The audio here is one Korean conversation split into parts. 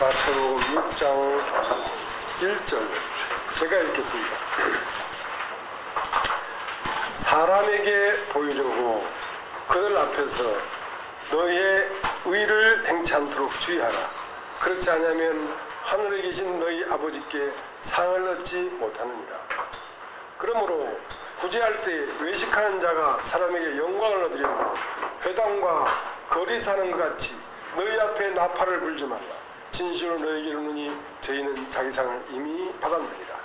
마태복음 6장 1절 제가 읽겠습니다. 사람에게 보이려고 그들 앞에서 너희의 의를 행치 않도록 주의하라. 그렇지 않으면 하늘에 계신 너희 아버지께 상을 얻지 못하느니라. 그러므로 구제할 때 외식하는 자가 사람에게 영광을 얻으려고 회당과 거리 사는 것 같이 너희 앞에 나팔을 불지 말라. 진실로 너희에게 이르노니 저희는 자기 상을 이미 받았느니라.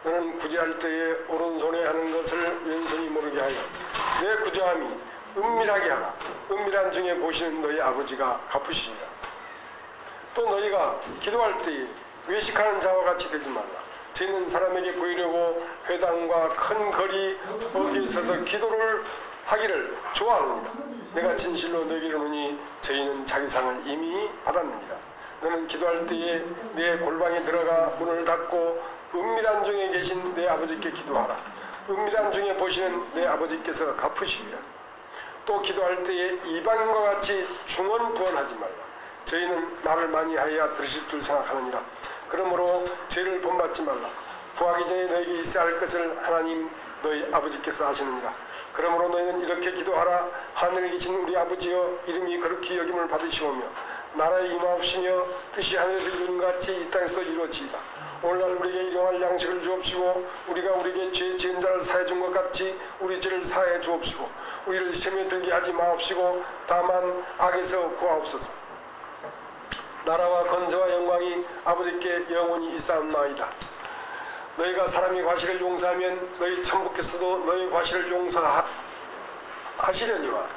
너는 구제할 때에 오른손에 하는 것을 왼손이 모르게 하여 내 구제함이 은밀하게 하라. 은밀한 중에 보시는 너희 아버지가 갚으시리라. 또 너희가 기도할 때에 외식하는 자와 같이 되지 말라. 저희는 사람에게 보이려고 회당과 큰 거리 어디에 서서 기도를 하기를 좋아하느니라. 내가 진실로 너희에게 이르노니 저희는 자기 상을 이미 받았느니라. 너는 기도할 때에 내 골방에 들어가 문을 닫고 은밀한 중에 계신 내 아버지께 기도하라. 은밀한 중에 보시는 내 아버지께서 갚으시리라. 또 기도할 때에 이방인과 같이 중언부언하지 말라. 저희는 말을 많이 하여야 들으실 줄 생각하느니라. 그러므로 죄를 본받지 말라. 구하기 전에 너희에게 있어야 할 것을 하나님 너희 아버지께서 하시느니라. 그러므로 너희는 이렇게 기도하라. 하늘에 계신 우리 아버지여, 이름이 그렇게 여김을 받으시오며 나라에 임하옵시며 뜻이 하늘에서 이룬 같이 이 땅에서 이루어지이다. 오늘날 우리에게 일용할 양식을 주옵시고 우리가 우리에게 죄 지은 자를 사해 준 것 같이 우리 죄를 사해 주옵시고 우리를 시험에 들게 하지 마옵시고 다만 악에서 구하옵소서. 나라와 권세와 영광이 아버지께 영원히 있사옵나이다. 너희가 사람이 과실을 용서하면 너희 천부께서도 너희 과실을 용서하시려니와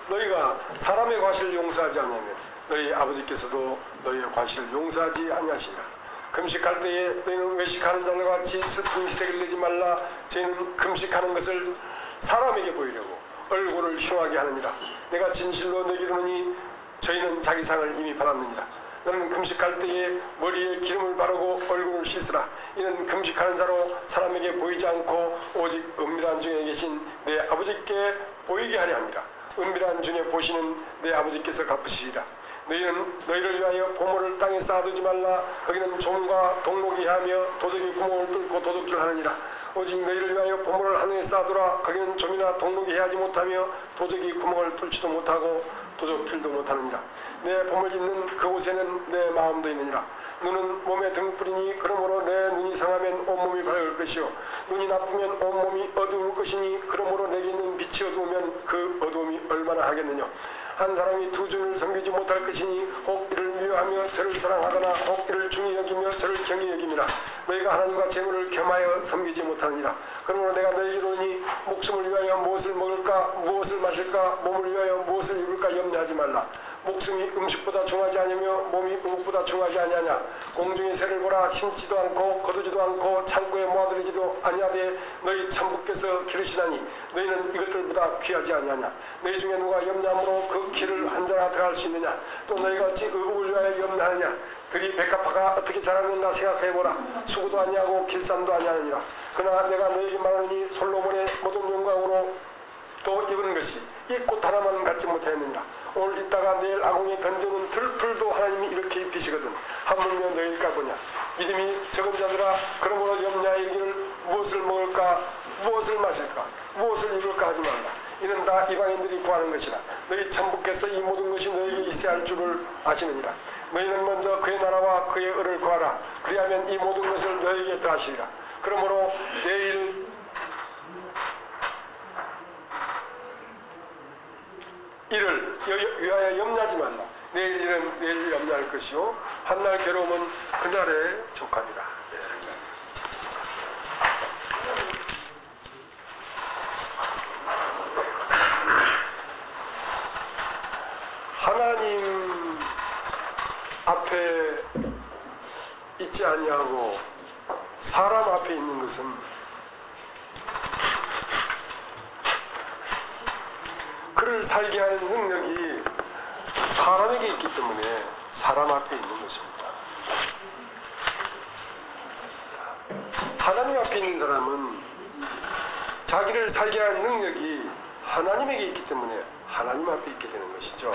너희가 사람의 과실을 용서하지 않으면 너희 아버지께서도 너희의 과실을 용서하지 아니하시리라. 금식할 때에 너희는 외식하는 자들과 같이 슬픈 기색을 내지 말라. 저희는 금식하는 것을 사람에게 보이려고 얼굴을 흉하게 하느니라. 내가 진실로 너희에게 이르노니 저희는 자기 상을 이미 받았느니라. 너는 금식할 때에 머리에 기름을 바르고 얼굴을 씻으라. 이는 금식하는 자로 사람에게 보이지 않고 오직 은밀한 중에 계신 내 아버지께 보이게 하려 함이라. 은밀한 중에 보시는 내 아버지께서 갚으시리라. 너희는 너희를 위하여 보물을 땅에 쌓아두지 말라. 거기는 좀과 동록이 하며 도적이 구멍을 뚫고 도둑질하느니라. 오직 너희를 위하여 보물을 하늘에 쌓아두라. 거기는 좀이나 동록이 해하지 못하며 도적이 구멍을 뚫지도 못하고 도적질도 못하느니라. 내 보물 있는 그곳에는 내 마음도 있느니라. 눈은 몸의 등불이니 그러므로 내 눈이 상하면 온몸이 밝을 것이요 눈이 나쁘면 온몸이 어두울 것이니 그러므로 내게 있는 빛이 어두우면 그 어두움이 얼마나 하겠느냐. 한 사람이 두 주를 섬기지 못할 것이니 혹 이를 미워하며 저를 사랑하거나 혹 이를 중히 여기며 저를 경히 여김이라. 너희가 하나님과 재물을 겸하여 섬기지 못하느니라. 그러므로 내가 너희에게 이르노니 목숨을 위하여 무엇을 먹을까 무엇을 마실까 몸을 위하여 무엇을 입을까 염려하지 말라. 목숨이 음식보다 중하지 않으며 몸이 의복보다 중하지 아니하냐. 공중의 새를 보라. 심지도 않고 거두지도 않고 창고에 모아들이지도 아니하되 너희 천부께서 기르시나니 너희는 이것들보다 귀하지 아니하냐. 너희 중에 누가 염려함으로 그 길을 한 자나 들어갈 수 있느냐. 또 너희가 어찌 의복을 위하여 염려하느냐. 들이 백합화가 어떻게 자라는가 생각해보라. 수고도 아니하고 길쌈도 아니하느니라. 그러나 내가 너희에게 말하니 솔로몬의 모든 영광으로 또 입은 것이 이 꽃 하나만 갖지 못하였느니라. 오늘 있다가 내일 아궁에 던져놓은 들풀도 하나님이 이렇게 입히시거든 하물며 너희일까 보냐. 믿음이 적은 자들아, 그러므로 염려하여 이르기를 무엇을 먹을까 무엇을 마실까 무엇을 입을까 하지 말라. 이는 다 이방인들이 구하는 것이라. 너희 천부께서 이 모든 것이 너희에게 있어야 할 줄을 아시느니라. 너희는 먼저 그의 나라와 그의 의를 구하라. 그리하면 이 모든 것을 너희에게 더하시리라. 그러므로 내일 이를 위하여 염려하지 말라. 내일 일은 내일 염려할 것이요 한날 괴로움은 그날에 족하리라. 하나님 앞에 있지 아니하고 사람 앞에 있는 것은 그를 살게 하는 능력이 사람에게 있기 때문에 사람 앞에 있는 것입니다. 하나님 앞에 있는 사람은 자기를 살게 하는 능력이 하나님에게 있기 때문에 하나님 앞에 있게 되는 것이죠.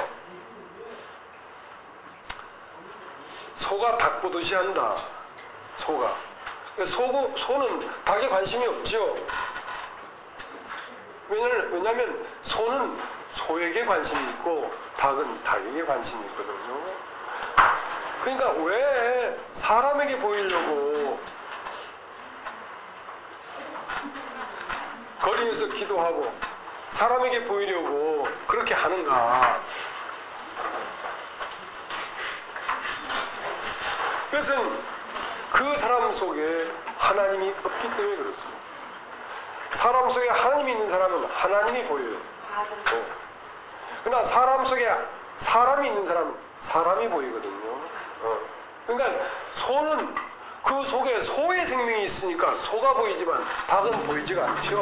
소가 닭 보듯이 한다. 소가. 소는 닭에 관심이 없죠. 왜냐하면 소는 소에게 관심이 있고 닭은 닭에게 관심이 있거든요. 그러니까 왜 사람에게 보이려고 거리에서 기도하고 사람에게 보이려고 그렇게 하는가? 그것은 그 사람 속에 하나님이 없기 때문에 그렇습니다. 사람 속에 하나님이 있는 사람은 하나님이 보여요. 그러나 사람 속에 사람이 있는 사람은 사람이 보이거든요. 그러니까 소는 그 속에 소의 생명이 있으니까 소가 보이지만 닭은 보이지가 않죠.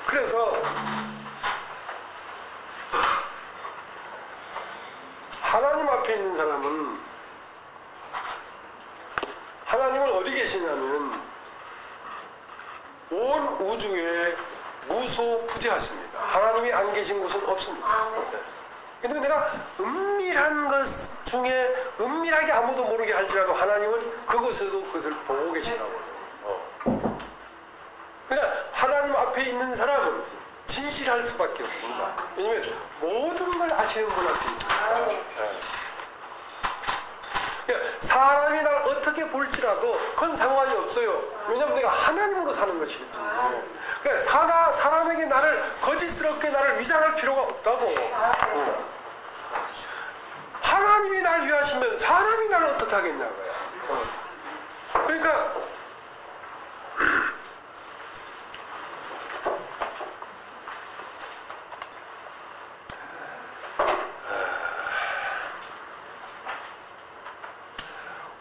그래서 하나님 앞에 있는 사람은 하나님은 어디 계시냐면 온 우주에 무소부재하십니다. 하나님이 안 계신 곳은 없습니다. 근데 내가 은밀한 것 중에 은밀하게 아무도 모르게 할지라도 하나님은 그곳에도 그것을 보고 계시라고요. 그러니까 하나님 앞에 있는 사람은 진실할 수밖에 없습니다. 왜냐하면 모든 걸 아시는 분 앞에 있습니다. 그러니까 사람이 날 어떻게 볼지라도 그건 상관이 없어요. 왜냐하면 내가 하나님으로 사는 것이기 때문에. 그러니까 사람에게 나를 거짓스럽게 나를 위장할 필요가 없다고. 하나님이 날 위하시면 사람이 나를 어떻게 하겠냐고요. 그러니까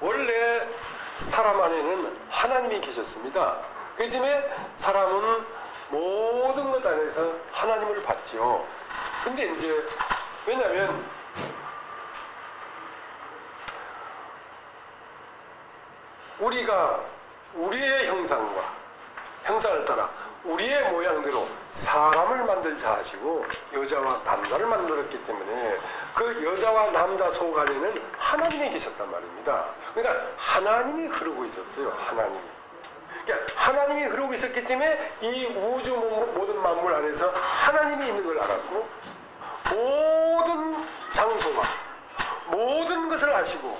원래 사람 안에는 하나님이 계셨습니다. 그 때문에 사람은 모든 것 안에서 하나님을 봤죠. 근데 이제 왜냐하면 우리가 우리의 형상을 따라 우리의 모양대로 사람을 만들자 하시고 여자와 남자를 만들었기 때문에 그 여자와 남자 속 안에는 하나님이 계셨단 말입니다. 그러니까 하나님이 흐르고 있었어요. 그러니까 하나님이 흐르고 있었기 때문에 이 우주 모든 만물 안에서 하나님이 있는 걸 알았고 모든 장소와 모든 것을 아시고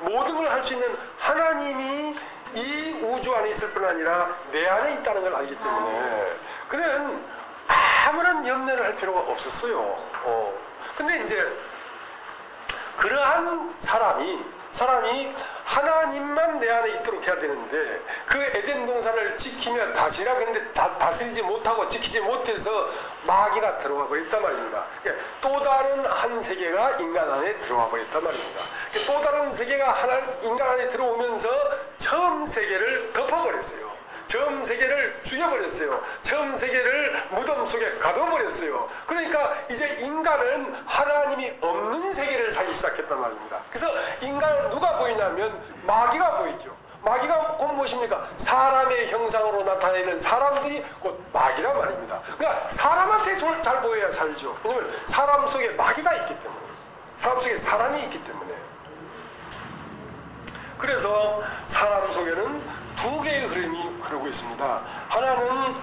모든 걸 할 수 있는 하나님이 이 우주 안에 있을 뿐 아니라 내 안에 있다는 걸 알기 때문에 그는 아무런 염려를 할 필요가 없었어요. 근데 이제 그러한 사람이 하나님만 내 안에 있도록 해야 되는데 그 에덴 동산을 지키며 다시라 근데 다스리지 못하고 지키지 못해서 마귀가 들어와 버렸단 말입니다. 그러니까 또 다른 한 세계가 인간 안에 들어와 버렸단 말입니다. 또 다른 세계가 인간 안에 들어오면서 처음 세계를 덮어버렸어요. 처음 세계를 죽여버렸어요. 처음 세계를 무덤 속에 가둬버렸어요. 그러니까 이제 인간은 하나님이 없는 세계를 살기 시작했단 말입니다. 그래서 인간은 누가 보이냐면 마귀가 보이죠. 마귀가 곧 무엇입니까? 사람의 형상으로 나타내는 사람들이 곧 마귀란 말입니다. 그러니까 사람한테 잘 보여야 살죠. 왜냐하면 사람 속에 마귀가 있기 때문에, 사람 속에 사람이 있기 때문에. 그래서 사람 속에는 두 개의 흐름이 흐르고 있습니다. 하나는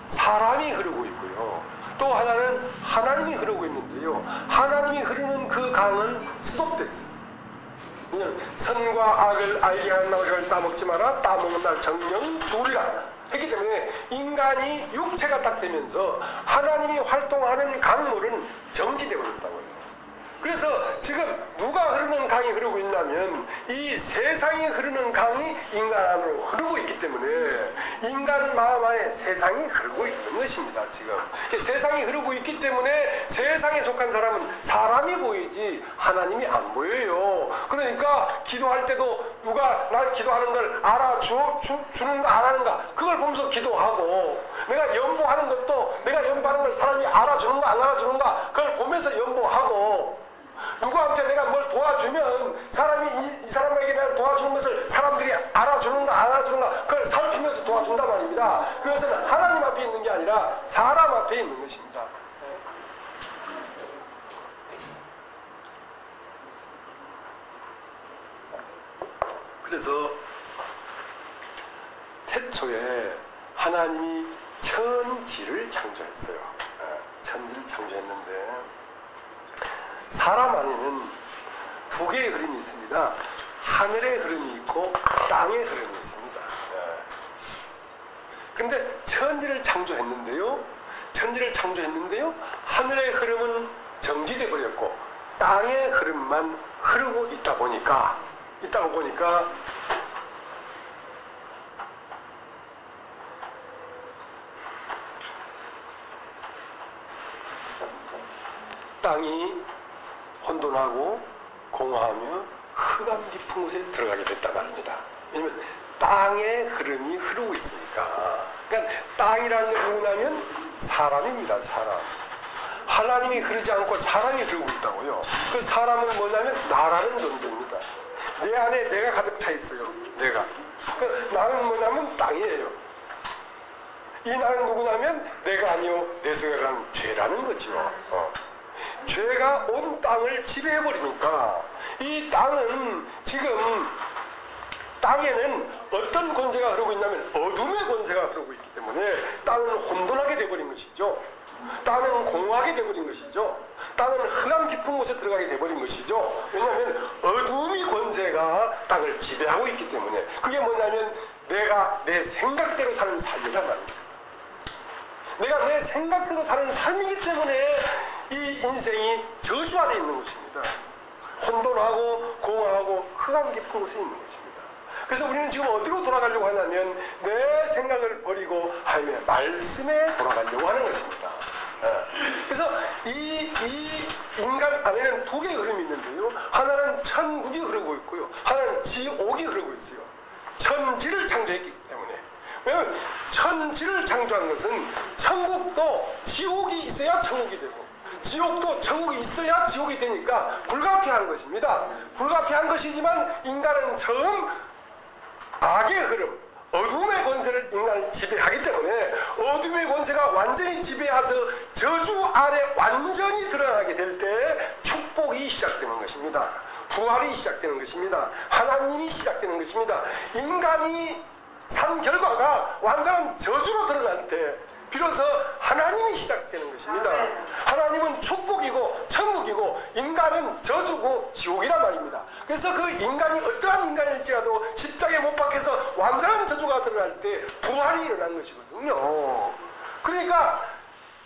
사람이 흐르고 있고요. 또 하나는 하나님이 흐르고 있는데요. 하나님이 흐르는 그 강은 스톱됐어요. 왜냐하면 선과 악을 알게 하는 나무를 따먹지 마라. 따먹는 날 정령 죽으리라 했기 때문에 인간이 육체가 딱 되면서 하나님이 활동하는 강물은 정지되어 버렸다고요. 그래서 지금 누가 흐르는 강이 흐르고 있냐면 이 세상이 흐르는 강이 인간 안으로 흐르고 있기 때문에 인간 마음 안에 세상이 흐르고 있는 것입니다. 지금 세상이 흐르고 있기 때문에 세상에 속한 사람은 사람이 보이지 하나님이 안 보여요. 그러니까 기도할 때도 누가 날 기도하는 걸 알아주는가 안 하는가 그걸 보면서 기도하고 내가 연보하는 것도 내가 연보하는 걸 사람이 알아주는가 안 알아주는가 그걸 보면서 연보하고 누구한테 내가 뭘 도와주면 사람이 이 사람에게 내가 도와주는 것을 사람들이 알아주는가 안 알아주는가 그걸 살피면서 도와준단 말입니다. 그것은 하나님 앞에 있는 게 아니라 사람 앞에 있는 것입니다. 그래서 태초에 하나님이 천지를 창조했어요. 천지를 창조했는데 사람 안에는 두 개의 흐름이 있습니다. 하늘의 흐름이 있고 땅의 흐름이 있습니다. 근데 천지를 창조했는데요. 하늘의 흐름은 정지돼 버렸고 땅의 흐름만 흐르고 있다고 보니까 땅이 혼돈하고 공허하며 흑암 깊은 곳에 들어가게 됐단 말입니다. 왜냐면 땅의 흐름이 흐르고 있으니까. 그러니까 땅이라는 게 누구냐면 사람입니다. 사람. 하나님이 흐르지 않고 사람이 흐르고 있다고요. 그 사람은 뭐냐면 나라는 존재입니다. 내 안에 내가 가득 차 있어요. 내가. 그 나는 뭐냐면 땅이에요. 이 나는 누구냐면 내가 아니요 내 속에 가는 죄라는 거죠. 죄가 온 땅을 지배해버리니까 이 땅은 지금 땅에는 어떤 권세가 흐르고 있냐면 어둠의 권세가 흐르고 있기 때문에 땅은 혼돈하게 돼버린 것이죠. 땅은 공허하게 돼버린 것이죠. 땅은 흑암 깊은 곳에 들어가게 돼버린 것이죠. 왜냐하면 어둠의 권세가 땅을 지배하고 있기 때문에. 그게 뭐냐면 내가 내 생각대로 사는 삶이란 말입니다. 내가 내 생각대로 사는 삶이기 때문에 이 인생이 저주 안에 있는 것입니다. 혼돈하고 공허하고 흑암 깊은 곳에 있는 것입니다. 그래서 우리는 지금 어디로 돌아가려고 하냐면 내 생각을 버리고 하나님의 말씀에 돌아가려고 하는 것입니다. 그래서 이 인간 안에는 두 개의 흐름이 있는데요. 하나는 천국이 흐르고 있고요. 하나는 지옥이 흐르고 있어요. 천지를 창조했기 때문에. 왜냐하면 천지를 창조한 것은 천국도 지옥이 있어야 천국이 되고 지옥도 천국이 있어야 지옥이 되니까 불가피한 것입니다. 불가피한 것이지만 인간은 처음 악의 흐름, 어둠의 권세를 인간은 지배하기 때문에 어둠의 권세가 완전히 지배해서 저주 아래 완전히 드러나게 될 때 축복이 시작되는 것입니다. 부활이 시작되는 것입니다. 하나님이 시작되는 것입니다. 인간이 산 결과가 완전한 저주로 드러날 때 비로소 하나님이 시작되는 것입니다. 하나님은 축복이고 천국이고 인간은 저주고 지옥이란 말입니다. 그래서 그 인간이 어떠한 인간일지라도 십자가에 못 박혀서 완전한 저주가 드러날 때 부활이 일어난 것이거든요. 그러니까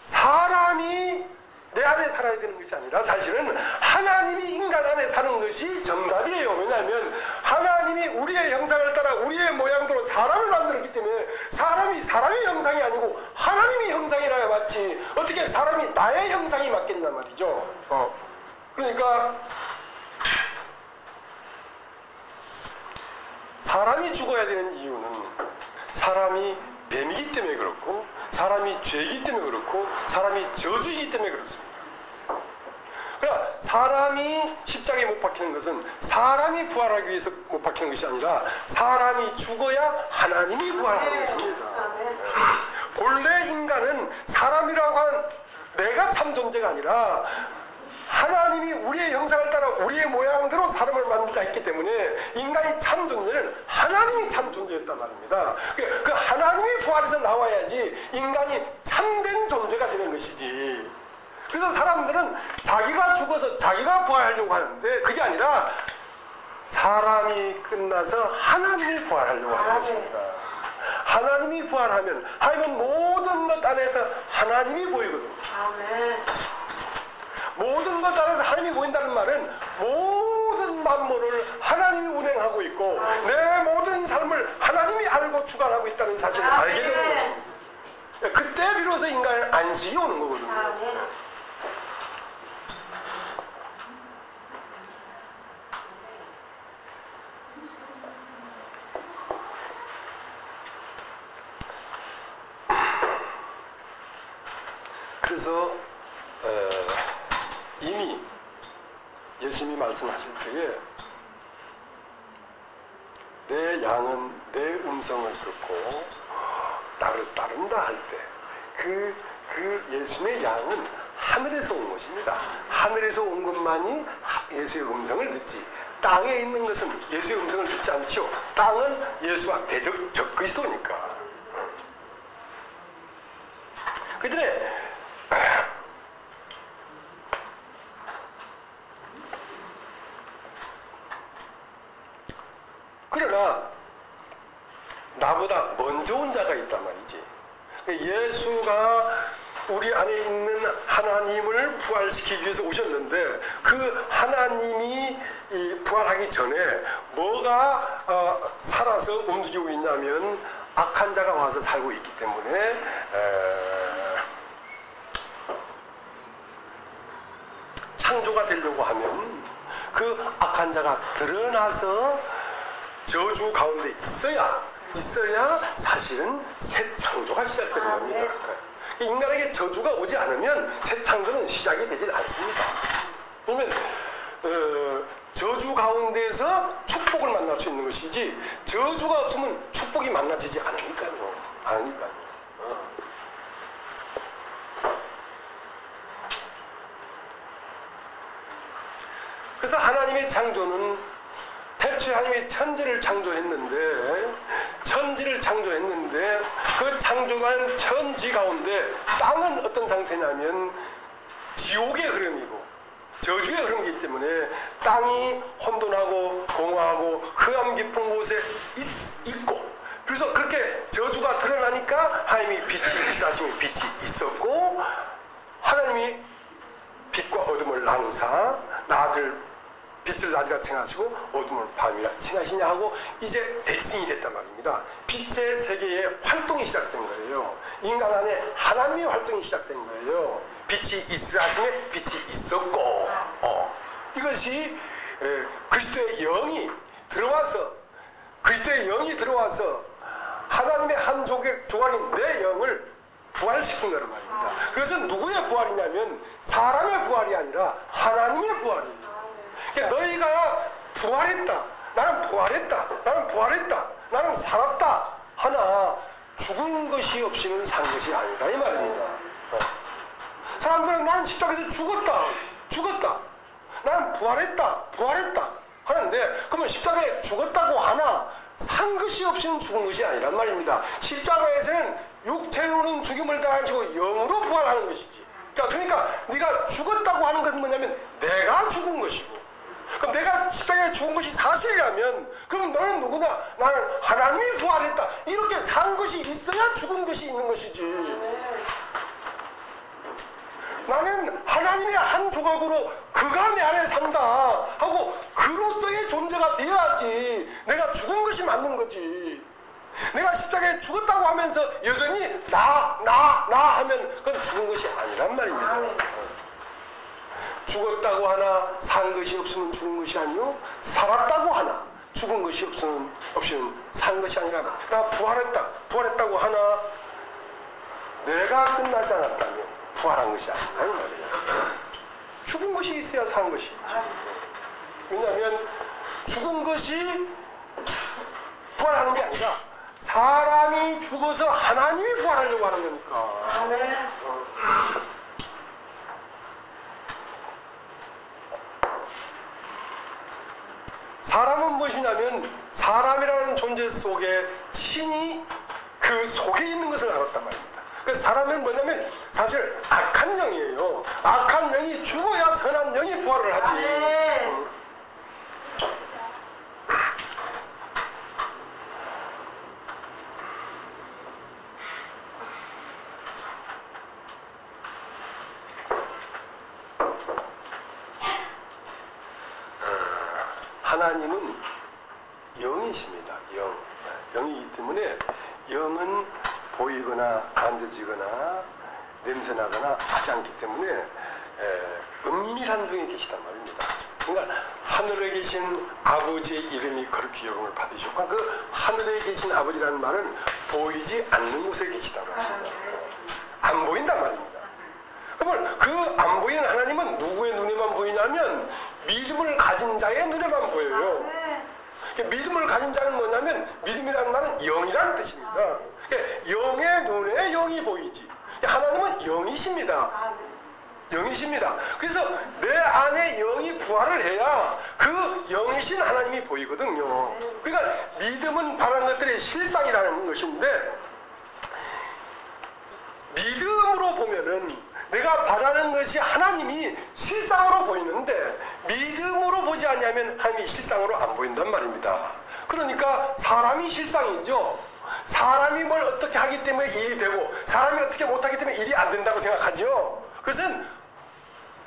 사람이 내 안에 살아야 되는 것이 아니라 사실은 하나님이 인간 안에 사는 것이 정답이에요. 왜냐하면 하나님이 우리의 형상을 따라 우리의 모양대로 사람을 만들었기 때문에 사람의 형상이 아니고 하나님의 형상이라야 맞지 어떻게 사람이 나의 형상이 맞겠냐 말이죠. 그러니까 사람이 죽어야 되는 이유는 사람이 뱀이기 때문에 그렇고 사람이 죄이기 때문에 그렇고 사람이 저주이기 때문에 그렇습니다. 그러나 사람이 십자가에 못 박히는 것은 사람이 부활하기 위해서 못 박히는 것이 아니라 사람이 죽어야 하나님이 부활하는 것입니다. 본래 인간은 사람이라고 한 내가 참 존재가 아니라 하나님이 우리의 형상을 따라 우리의 모양대로 사람을 만들자 했기 때문에 인간이 참 존재는 하나님이 참 존재였단 말입니다. 그 하나님이 부활해서 나와야지 인간이 참된 존재가 되는 것이지. 그래서 사람들은 자기가 죽어서 자기가 부활하려고 하는데 그게 아니라 사람이 끝나서 하나님이 부활하려고 하는 것입니다. 하나님이 부활하면 하나님은 모든 것 안에서 하나님이 보이거든요. 모든 것 안에서 하나님이 보인다는 말은 모든 만물을 하나님이 운행하고 있고 내 모든 삶을 하나님이 알고 주관하고 있다는 사실을 알게 되는 것입니다. 그때 비로소 인간의 안식이 오는 거거든요. 그래서 이미 예수님이 말씀하실 때에 내 양은 내 음성을 듣고 나를 따른다 할 때 그 예수님의 양은 하늘에서 온 것입니다. 하늘에서 온 것만이 예수의 음성을 듣지 땅에 있는 것은 예수의 음성을 듣지 않죠. 땅은 예수와 대적 적그리스도니까. 그전에 그러나 나보다 먼저 온 자가 있단 말이지. 예수가 우리 안에 있는 하나님을 부활시키기 위해서 오셨는데 그 하나님이 부활하기 전에 뭐가 살아서 움직이고 있냐면 악한 자가 와서 살고 있기 때문에 창조가 되려고 하면 그 악한 자가 드러나서 저주 가운데 있어야 사실은 새 창조가 시작되는 겁니다. 인간에게 저주가 오지 않으면 새 창조는 시작이 되질 않습니다. 그러면 저주 가운데서 축복을 만날 수 있는 것이지 저주가 없으면 축복이 만나지지 않으니까요. 그래서 하나님의 창조는 태초에 하나님이 천지를 창조했는데 그 창조한 천지 가운데 땅은 어떤 상태냐면 지옥의 흐름이고 저주의 흐름이기 때문에 땅이 혼돈하고 공허하고 흑암 깊은 곳에 있고, 그래서 그렇게 저주가 드러나니까 하나님이 빛이 있었고 하나님이 빛과 어둠을 나누사 빛을 낮이라 칭하시고 어둠을 밤이라 칭하시냐 하고 이제 대칭이 됐단 말입니다. 빛의 세계의 활동이 시작된 거예요. 인간 안에 하나님의 활동이 시작된 거예요. 빛이 있으라 하심에 빛이 있었고, 이것이 그리스도의 영이 들어와서 하나님의 한 조각인 내 영을 부활시킨 거란 말입니다. 그것은 누구의 부활이냐면 사람의 부활이 아니라 하나님의 부활이에요. 그러니까 너희가 부활했다, 나는 살았다 하나 죽은 것이 없이는 산 것이 아니다 이 말입니다. 사람들은 나는 십자가에서 죽었다, 나는 부활했다 하는데, 그러면 십자가에 죽었다고 하나 산 것이 없이는 죽은 것이 아니란 말입니다. 십자가에서는 육체로는 죽임을 당하시고 영으로 부활하는 것이지. 그러니까 네가 죽었다고 하는 것은 뭐냐면 내가 죽은 것이고, 그럼 내가 십자가에 죽은 것이 사실이라면 그럼 너는 누구냐? 나는 하나님이 부활했다, 이렇게 산 것이 있어야 죽은 것이 있는 것이지. 나는 하나님의 한 조각으로 그가 내 안에 산다 하고 그로서의 존재가 되어야지 내가 죽은 것이 맞는 거지. 내가 십자가에 죽었다고 하면서 여전히 나 하면 그건 죽은 것이 아니란 말입니다. 죽었다고 하나 산 것이 없으면 죽은 것이 아니요, 살았다고 하나 죽은 것이 없으면 산 것이 아니라, 나 부활했다고 하나 내가 끝나지 않았다면 부활한 것이 아니다 이 말이에요. 죽은 것이 있어야 산 것이 있지. 왜냐하면 죽은 것이 부활하는 게 아니라 사람이 죽어서 하나님이 부활하려고 하는 거니까. 사람은 무엇이냐면 사람이라는 존재 속에 친히 그 속에 있는 것을 알았단 말입니다. 그 사람은 뭐냐면 사실 악한 영이에요. 악한 영이 죽어야 선한 영이 부활을 하지. 하나님은 영이십니다. 영이기 때문에 영은 보이거나 만져지거나 냄새나거나 하지 않기 때문에 은밀한 등에 계시단 말입니다. 그러니까 하늘에 계신 아버지의 이름이 그렇게 영을 받으셨고, 그 하늘에 계신 아버지라는 말은 보이지 않는 곳에 계시단 말입니다. 안 보인단 말입니다. 그러면 그 안 보이는 하나님은 누구의 눈에만 보이냐면 믿음을 가진 자의 눈에만 보여요. 믿음을 가진 자는 뭐냐면, 믿음이라는 말은 영이라는 뜻입니다. 영의 눈에 영이 보이지. 하나님은 영이십니다. 그래서 내 안에 영이 부활을 해야 그 영이신 하나님이 보이거든요. 그러니까 믿음은 바라는 것들의 실상이라는 것인데, 믿음으로 보면은 내가 바라는 것이 하나님이 실상으로 보이는데, 믿음으로 보지 않냐면 하나님이 실상으로 안 보인단 말입니다. 그러니까 사람이 실상이죠. 사람이 뭘 어떻게 하기 때문에 일이 되고, 사람이 어떻게 못하기 때문에 일이 안 된다고 생각하죠. 그것은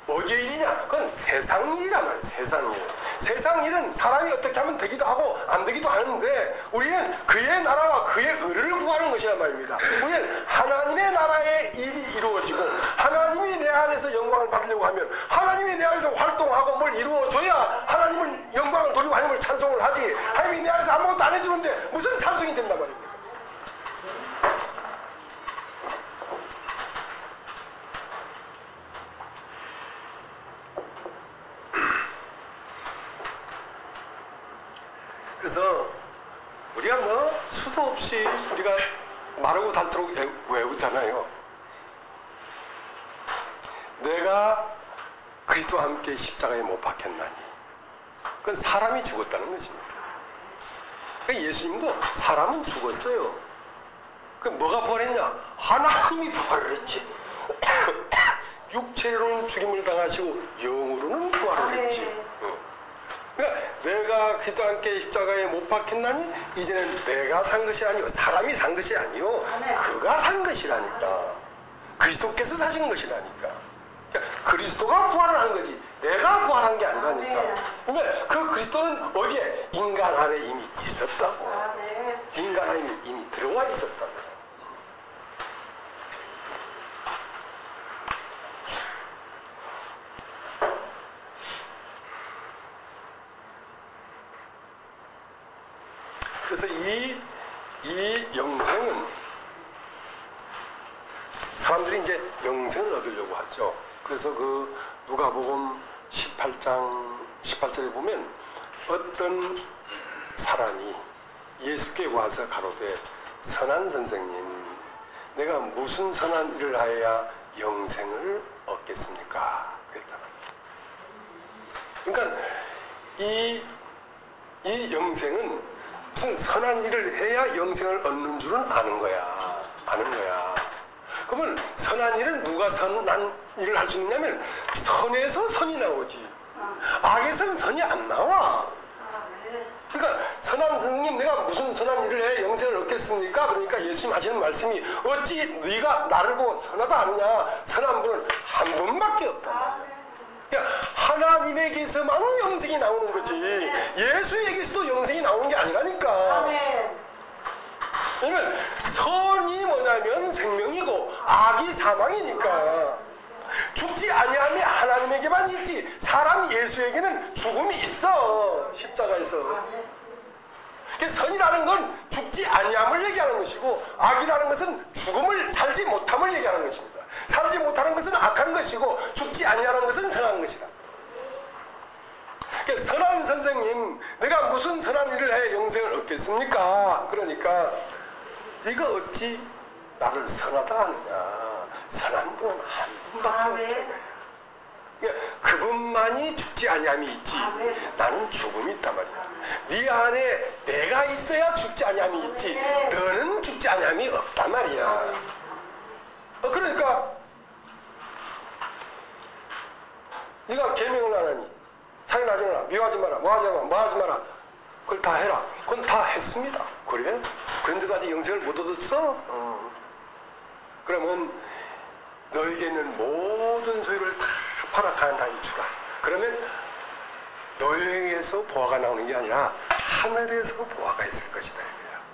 뭐의 일이냐? 그건 세상 일이란 말이에요. 세상 일. 세상 일은 사람이 어떻게 하면 되기도 하고 안 되기도 하는데, 우리는 그의 나라와 그의 의를 구하는 것이란 말입니다. 우리는 하나님의 나라의 일이 이루어지고, 하나님이 내 안에서 영광을 받으려고 하면, 하나님이 내 안에서 활동하고 뭘 이루어줘야 하나님을 영광을 돌리고 하나님을 찬송을 하지, 하나님이 내 안에서 아무것도 안 해주는데 무슨 찬송이 된단 말입니다. 그래서 우리가 뭐 수도 없이 우리가 마르고 닳도록 외우잖아요. 내가 그리스도와 함께 십자가에 못 박혔나니. 그건 사람이 죽었다는 것입니다. 그러니까 예수님도 사람은 죽었어요. 그 뭐가 부활했냐? 하나님이 부활을 했지. 육체로는 죽임을 당하시고 영으로는 부활을 했지. 그러니까 내가 그리스도와 함께 십자가에 못 박혔나니 이제는 내가 산 것이 아니고 사람이 산 것이 아니요 그가 산 것이라니까. 그리스도께서 사신 것이라니까. 그러니까 그리스도가 부활을 한 거지 내가 부활한 게 아니라니까. 그러니까 그 그리스도는 어디에? 인간 안에 이미 있었다고. 인간 안에 이미 들어와 있었다고. 그래서 이 영생은 사람들이 이제 영생을 얻으려고 하죠. 그래서 그 누가복음 18절에 보면 어떤 사람이 예수께 와서 가로되 선한 선생님, 내가 무슨 선한 일을 하여야 영생을 얻겠습니까? 그랬다. 그러니까 이 영생은 무슨 선한 일을 해야 영생을 얻는 줄은 아는 거야. 아는 거야. 그러면 선한 일은 누가 선한 일을 할 수 있냐면 선에서 선이 나오지. 악에서는 선이 안 나와. 그러니까 선한 선생님, 내가 무슨 선한 일을 해야 영생을 얻겠습니까? 그러니까 예수님 하시는 말씀이 어찌 네가 나를 보고 선하다 하느냐. 선한 분은 한 분밖에 없다. 하나님에게서만 영생이 나오는 거지 예수에게서도 영생이 나오는 게 아니라니까. 왜냐면 선이 뭐냐면 생명이고 악이 사망이니까. 죽지 아니함이 하나님에게만 있지 사람 예수에게는 죽음이 있어. 십자가에서. 선이라는 건 죽지 아니함을 얘기하는 것이고, 악이라는 것은 죽음을 살지 못함을 얘기하는 것입니다. 살지 못하는 것은 악한 것이고 죽지 아니하는 것은 선한 것이다. 선한 선생님, 내가 무슨 선한 일을 해 영생을 얻겠습니까? 그러니까 네가 어찌 나를 선하다 하느냐. 선한 분은 한 분밖에 없다. 그분만이 죽지 아니함이 있지 나는 죽음이 있단 말이야. 네 안에 내가 있어야 죽지 아니함이 있지 너는 죽지 아니함이 없단 말이야. 그러니까 네가 계명을 안 하니 살인하지 마라, 미워하지 마라, 뭐 하지 마라 그걸 다 해라. 그건 다 했습니다. 그래? 그런데도 아직 영생을 못 얻었어? 그러면 너에게 있는 모든 소유를 다 팔아 가난하게 주라. 그러면 너에게서 보화가 나오는 게 아니라 하늘에서 보화가 있을 것이다.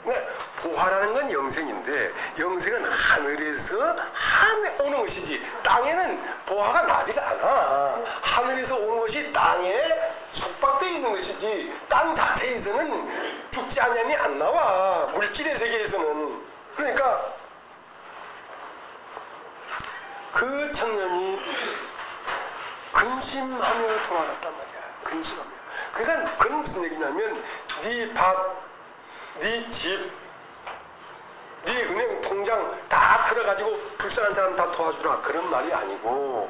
그러니까 보화라는 건 영생인데 영생은 하늘에서 오는 것이지 땅에는 보화가 나지가 않아. 하늘에서 오는 것이 땅에 숙박되어 있는 것이지 땅 자체에서는 죽지 아니함이 안 나와. 물질의 세계에서는. 그러니까 그 청년이 근심하며 돌아갔단 말이야. 근심하며. 그러니까 그건 무슨 얘기냐면 네 밭, 네 집, 네 은행 통장 다 틀어가지고 불쌍한 사람 다 도와주라 그런 말이 아니고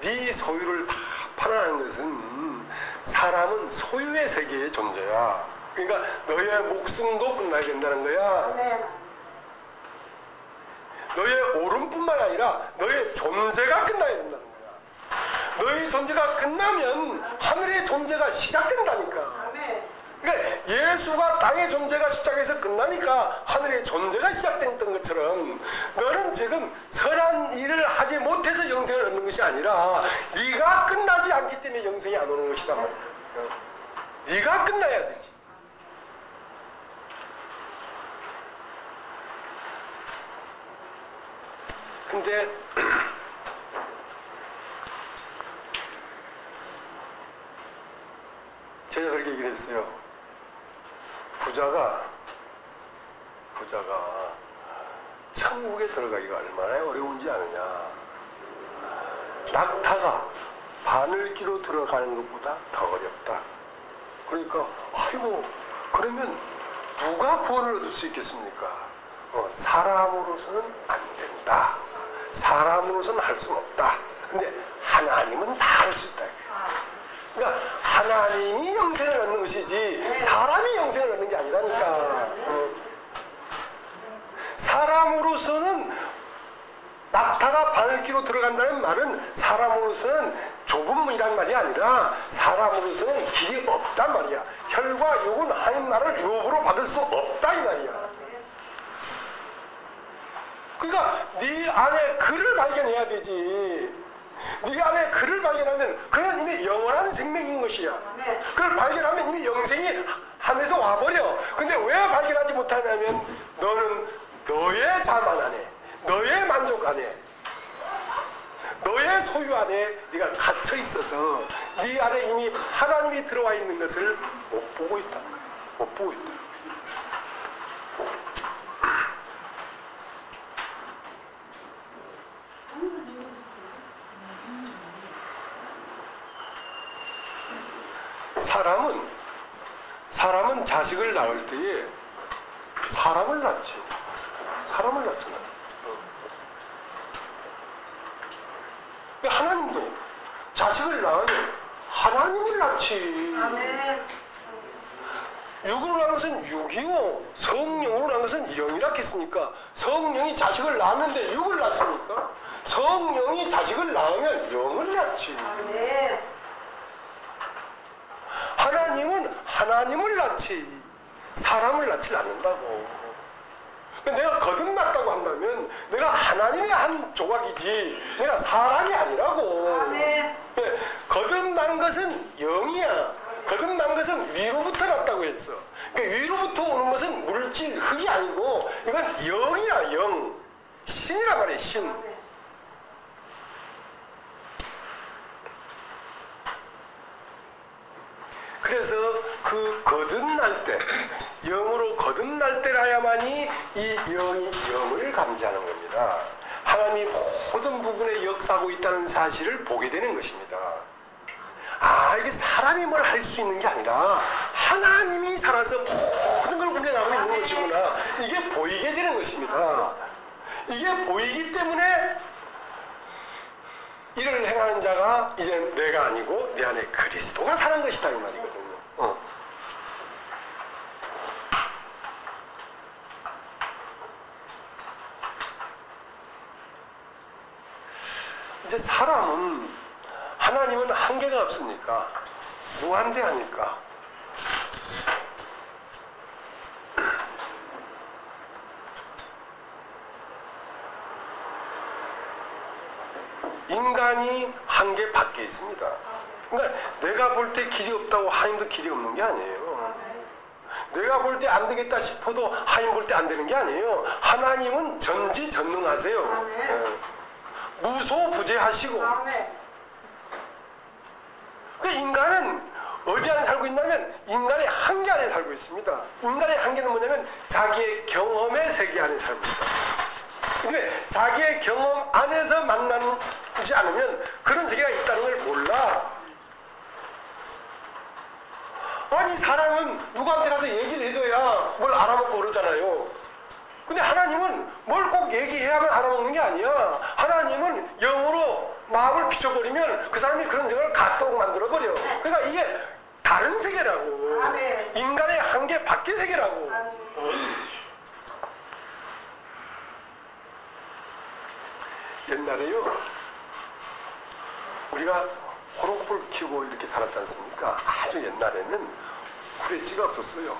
네 소유를 다 파란하는 것은 사람은 소유의 세계의 존재야. 그러니까 너의 목숨도 끝나야 된다는 거야. 너의 오름뿐만 아니라 너의 존재가 끝나야 된다는 거야. 너의 존재가 끝나면 하늘의 존재가 시작된다니까. 그러니까 예수가 땅의 존재가 십자가에서 끝나니까 하늘의 존재가 시작됐던 것처럼 너는 지금 선한 일을 하지 못해서 영생을 얻는 것이 아니라 네가 끝나지 않기 때문에 영생이 안 오는 것이란 말이야. 네가 끝나야 되지. 근데 제가 그렇게 얘기를 했어요. 부자가 천국에 들어가기가 얼마나 어려운지 아느냐. 낙타가 바늘기로 들어가는 것보다 더 어렵다. 그러니까 아이고 그러면 누가 구원을 얻을 수 있겠습니까? 사람으로서는 안 된다. 사람으로서는 할 수는 없다. 근데 하나님은 다 할 수 있다. 그러니까 하나님이 영생을 얻는 것이지 사람이 영생을 얻는 게 아니라니까. 사람으로서는 낙타가 바늘기로 들어간다는 말은 사람으로서는 좁은 문이란 말이 아니라 사람으로서는 길이 없단 말이야. 혈과 육은 하나님 나라를 유업으로 받을 수 없다 이 말이야. 그러니까 네 안에 그를 발견해야 되지. 네 안에 그를 발견하면 그는 이미 영원한 생명인 것이야. 그걸 발견하면 이미 영생이 하늘에서 와버려. 근데 왜 발견하지 못하냐면 너는 너의 자만 안에, 너의 만족 안에, 너의 소유 안에 네가 갇혀 있어서 네 안에 이미 하나님이 들어와 있는 것을 못 보고 있다는 거야. 못 보고 있다. 사람은 자식을 낳을 때에 사람을 낳지. 사람을 낳잖아. 하나님도 자식을 낳으면 하나님을 낳지. 육으로 낳은 것은 육이요, 성령으로 낳은 것은 영이라 했으니까 성령이 자식을 낳았는데 육을 낳습니까? 성령이 자식을 낳으면 영을 낳지. 하나님은 하나님을 낳지 사람을 낳지 않는다고. 내가 거듭났다고 한다면 내가 하나님의 한 조각이지 내가 사람이 아니라고. 거듭난 것은 영이야. 거듭난 것은 위로부터 났다고 했어. 그러니까 위로부터 오는 것은 물질, 흙이 아니고 이건 영이야. 영, 신이란 말이야. 신. 그래서 그 거듭날 때, 영으로 거듭날 때라야만이 이 영이 영을 감지하는 겁니다. 하나님이 모든 부분에 역사하고 있다는 사실을 보게 되는 것입니다. 이게 사람이 뭘 할 수 있는 게 아니라 하나님이 살아서 모든 걸 운행하고 있는 것이구나. 이게 보이게 되는 것입니다. 이게 보이기 때문에 이를 행하는 자가 이제 내가 아니고 내 안에 그리스도가 사는 것이다 이 말이거든요. 이제 사람은 하나님은 한계가 없으니까 무한대하니까 인간이 한계 밖에 있습니다. 그러니까 내가 볼 때 길이 없다고 하나님도 길이 없는 게 아니에요. 내가 볼 때 안 되겠다 싶어도 하나님 볼 때 안 되는 게 아니에요. 하나님은 전지전능하세요. 무소부재하시고. 그 인간은 어디 안에 살고 있냐면 인간의 한계 안에 살고 있습니다. 인간의 한계는 뭐냐면 자기의 경험의 세계 안에 살고 있다. 근데 자기의 경험 안에서 만나지 않으면 그런 세계가 있다는 걸 몰라. 아니 사람은 누구한테 가서 얘기를 해줘야 뭘 알아먹고 그러잖아요. 근데 하나님은 뭘 꼭 얘기해야만 알아먹는 게 아니야. 하나님은 영으로 마음을 비춰버리면 그 사람이 그런 생각을 갖도록 만들어버려. 그러니까 이게 다른 세계라고. 인간의 한계 밖의 세계라고. 옛날에요, 우리가 호롱불 키우고 이렇게 살았지 않습니까? 아주 옛날에는 후레쉬가 없었어요.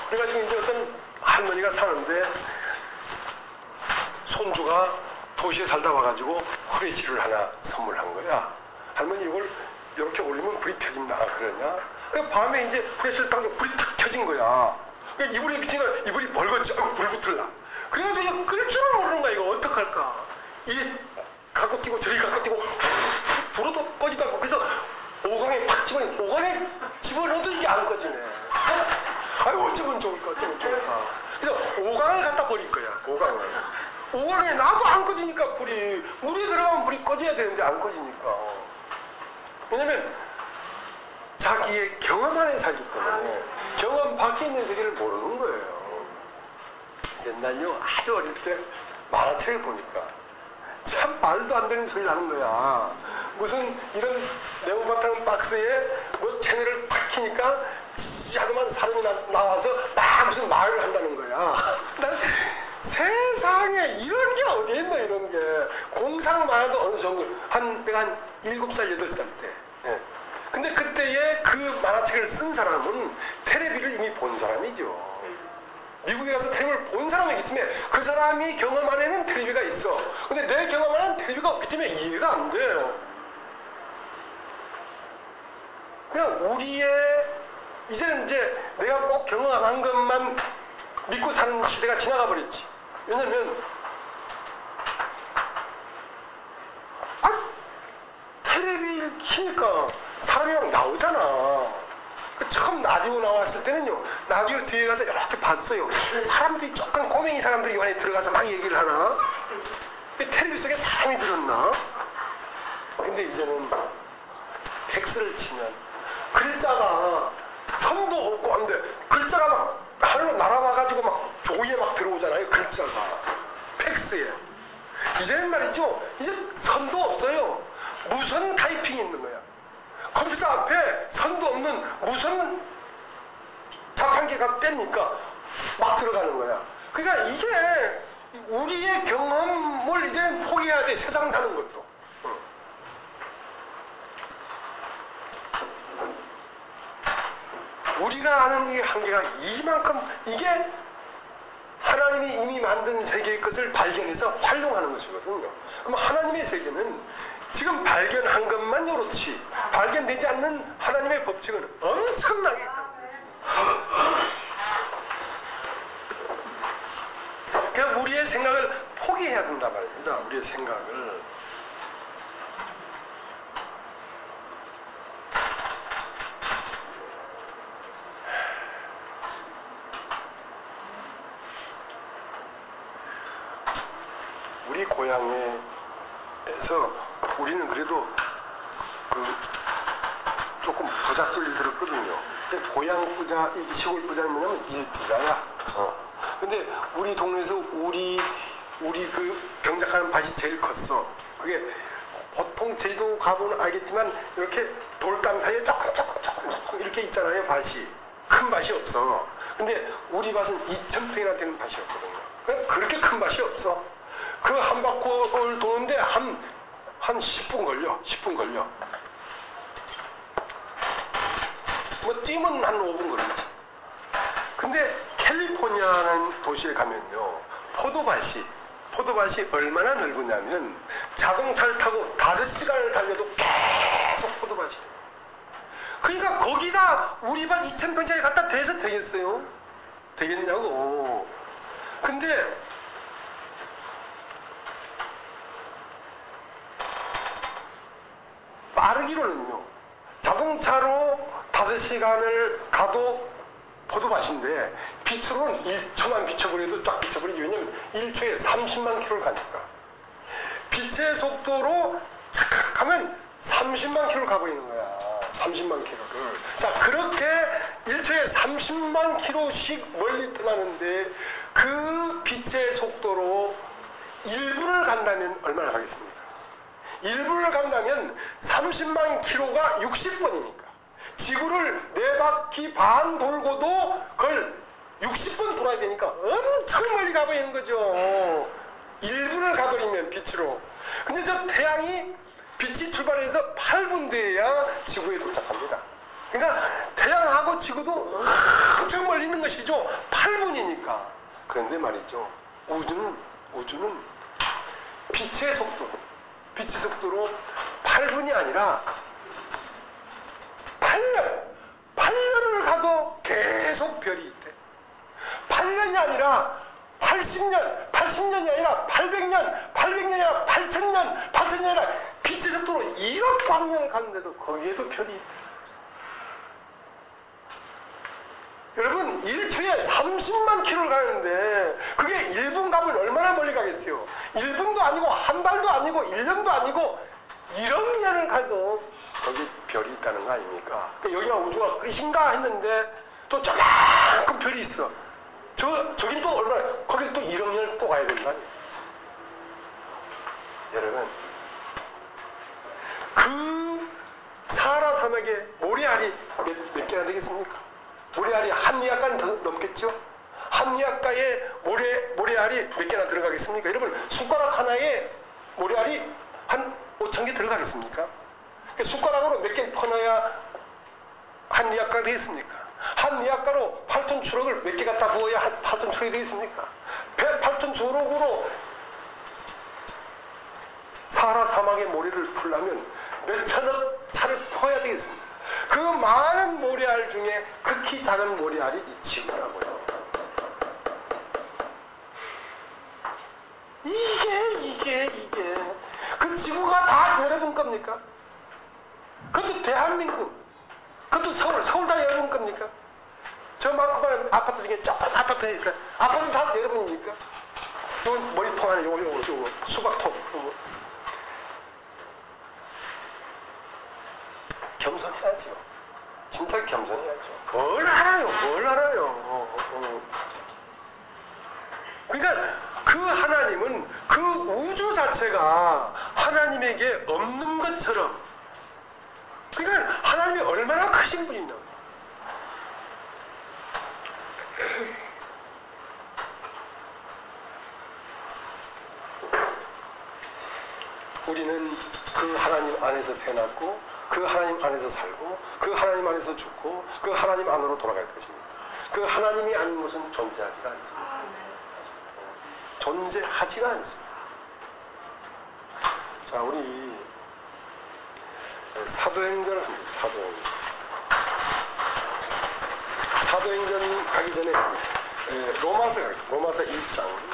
그래가지고 이제 어떤 할머니가 사는데 손주가 도시에 살다 와가지고 후레쉬를 하나 선물한 거야. 할머니 이걸 이렇게 올리면 불이 켜집니다. 그러냐? 밤에 이제 후레쉬를 딱 불이 탁 켜진 거야. 이불에 비치니까 이불이 멀었지. 아이고 불이 붙을라. 그래가지고 이거 끌 줄을 모르는 거야. 이거 어떡할까? 이게 갖고 뛰고 저리 갖고 뛰고 불어도 꺼지도 않고. 그래서 오강에 팍 집어넣어도 이게 안 꺼지네. 아유 어쩌면 좋을까 어쩌면 좋을까. 그래서 오강을 갖다 버릴 거야. 오강에 놔도 안 꺼지니까 불이. 물에 들어가면 불이 꺼져야 되는데 안 꺼지니까. 왜냐면 자기의 경험 안에 살기 때문에 경험 밖에 있는 세계를 모르는 거예요. 옛날요 아주 어릴 때 만화책을 보니까 참 말도 안 되는 소리를 하는 거야. 무슨 이런 네모바탕 박스에 뭐 채널을 탁 키니까 하더만 사람이 나와서 막 무슨 말을 한다는 거야. 난 세상에 이런 게 어디 있나 이런 게. 공상만 해도 어느 정도 내가 한 7살 8살 때. 예. 근데 그때에 그 만화책을 쓴 사람은 텔레비를 이미 본 사람이죠. 미국에 가서 텔레비를 본 사람이기 때문에 그 사람이 경험 안에는 텔레비가 있어. 근데 내 경험 안에는 텔레비가 없기 때문에 이해가 안 돼요. 그냥 이제는 이제 내가 꼭 경험한 것만 믿고 사는 시대가 지나가 버렸지. 왜냐면 텔레비를 키니까 사람이 막 나오잖아. 처음 라디오 나왔을 때는요, 라디오 뒤에 가서 이렇게 봤어요. 사람들이 조금 꼬맹이 사람들이 이 안에 들어가서 막 얘기를 하나? 텔레비 속에 사람이 들었나? 근데 이제는 팩스를 치면 글자가 선도 없고 한데 글자가 막 하늘로 날아와가지고 막 조이에 막 들어오잖아요. 글자가 팩스에. 이제는 말이죠, 이제 선도 없어요. 무선 타이핑이 있는 거야. 컴퓨터 앞에 선도 없는 무선 자판기가 떼니까 막 들어가는 거야. 그러니까 이게 우리의 경험을 이제 포기해야 돼. 세상 사는 것도. 우리가 아는 이 한계가 이만큼, 이게 하나님이 이미 만든 세계의 것을 발견해서 활용하는 것이거든요. 그럼 하나님의 세계는 지금 발견한 것만 요렇지 발견되지 않는 하나님의 법칙은 엄청나게 있다는 거지. 그러니까 우리의 생각을 포기해야 된단 말입니다. 우리의 생각을. 우리 고향에서 우리는 그래도 조금 부자 소리를 들었거든요. 근데 고향 부자, 시골 부자는 뭐냐면 일부자야. 근데 우리 동네에서 우리 그 병작하는 밭이 제일 컸어. 그게 보통 제주도 가보면 알겠지만 이렇게 돌담 사이에 조금 이렇게 있잖아요. 밭이. 큰 밭이 없어. 근데 우리 밭은 2,000평이나 되는 밭이었거든요. 그렇게 큰 밭이 없어. 그 한 바퀴를 도는데 한 10분 걸려. 10분 걸려. 뭐 뛰면 한 5분 걸리지. 근데 캘리포니아라는 도시에 가면요, 포도밭이 얼마나 넓으냐면 자동차를 타고 5시간을 달려도 계속 포도밭이. 그러니까 거기다 우리 밭 2,000평짜리 갖다 대서 되겠어요? 되겠냐고. 근데 빠르기로는요, 자동차로 5시간을 가도 포도밭인데 빛으로는 1초만 비춰버려도 쫙 비춰버리지. 왜냐면 1초에 30만 킬로를 가니까. 빛의 속도로 착착 하면 30만 킬로를 가버리는 거야. 30만 킬로를. 자, 그렇게 1초에 30만 킬로씩 멀리 떠나는데 그 빛의 속도로 1분을 간다면 얼마나 가겠습니까? 1분을 간다면 30만 킬로가 60번이니까 지구를 4바퀴 반 돌고도 그걸 60번 돌아야 되니까 엄청 멀리 가버리는 거죠. 1분을 가버리면 빛으로. 근데 저 태양이 빛이 출발해서 8분 돼야 지구에 도착합니다. 그러니까 태양하고 지구도 엄청 멀리 있는 것이죠. 8분이니까. 그런데 말이죠, 우주는 빛의 속도로 8분이 아니라 8년을 가도 계속 별이 있대. 8년이 아니라 80년이 아니라 800년이 아니라 8000년이 아니라 빛의 속도로 1억 광년을 갔는데도 거기에도 별이 있대. 여러분 1초에 30만 킬로를 가는데 그게 1분 가면 얼마나 멀리 가겠어요. 1분도 아니고 한 달도 아니고 1년도 아니고 1억 년을 가도 거기 별이 있다는 거 아닙니까? 그러니까 여기가 우주가 끝인가 했는데 또 저만큼 별이 있어. 저긴 또 얼마나, 거기 또 1억 년을 또 가야 된다. 여러분 그 사하라 사막에 모래알이 몇 개나 되겠습니까? 모래알이 한 리아까는 더 넘겠죠? 한 리아까에 모래알이 몇 개나 들어가겠습니까? 여러분 숟가락 하나에 모래알이 한 5,000개 들어가겠습니까? 그러니까 숟가락으로 몇 개 퍼놔야 한 리아까 되겠습니까? 한 리아까로 8톤 추럭을 몇 개 갖다 부어야 8톤 추럭이 되겠습니까? 8톤 추럭으로 사하라 사막의 모래를 풀려면 몇 천억 차를 퍼야 되겠습니까? 그 많은 모래알 중에 극히 작은 모래알이 이 지구라고요. 이게 그 지구가 다 여러분 겁니까? 그것도 대한민국, 그것도 서울 다 여러분 겁니까? 저만큼만 아파트 중에 저 아파트 다 여러분입니까? 요 머리통 안에 요거 수박통 겸손해야죠. 진짜 겸손해야죠. 뭘 알아요. 그러니까 그 하나님은 그 우주 자체가 하나님에게 없는 것처럼, 그러니까 하나님이 얼마나 크신 분이냐. 우리는 그 하나님 안에서 태어났고 그 하나님 안에서 살고 그 하나님 안에서 죽고 그 하나님 안으로 돌아갈 것입니다. 그 하나님이 아닌 것은 존재하지가 않습니다. 존재하지가 않습니다. 자, 우리 사도행전을 합니다. 사도행전 가기 전에 로마서 가겠습니다. 로마서 1장.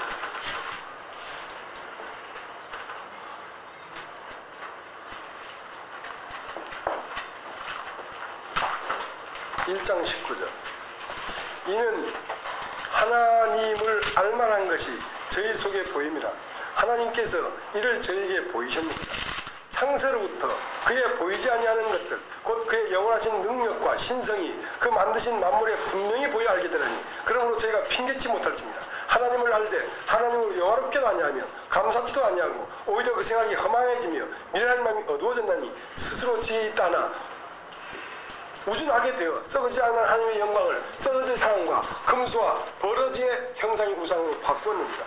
1장 19절. 이는 하나님을 알만한 것이 저희 속에 보임이라. 하나님께서 이를 저희에게 보이셨느니라. 창세로부터 그의 보이지 아니하는 것들 곧 그의 영원하신 능력과 신성이 그 만드신 만물에 분명히 보여 알게 되라니. 그러므로 저희가 핑계치 못할지니라. 하나님을 알되 하나님을 영화롭게도 아니하며 감사치도 아니하고 오히려 그 생각이 허망해지며 미련한 마음이 어두워졌나니 스스로 지혜 있다 하나 우준하게 되어 썩어지지 않는 하나님의 영광을 썩어질 상황과 금수와 버러지의 형상의 우상으로 바꾸었습니다.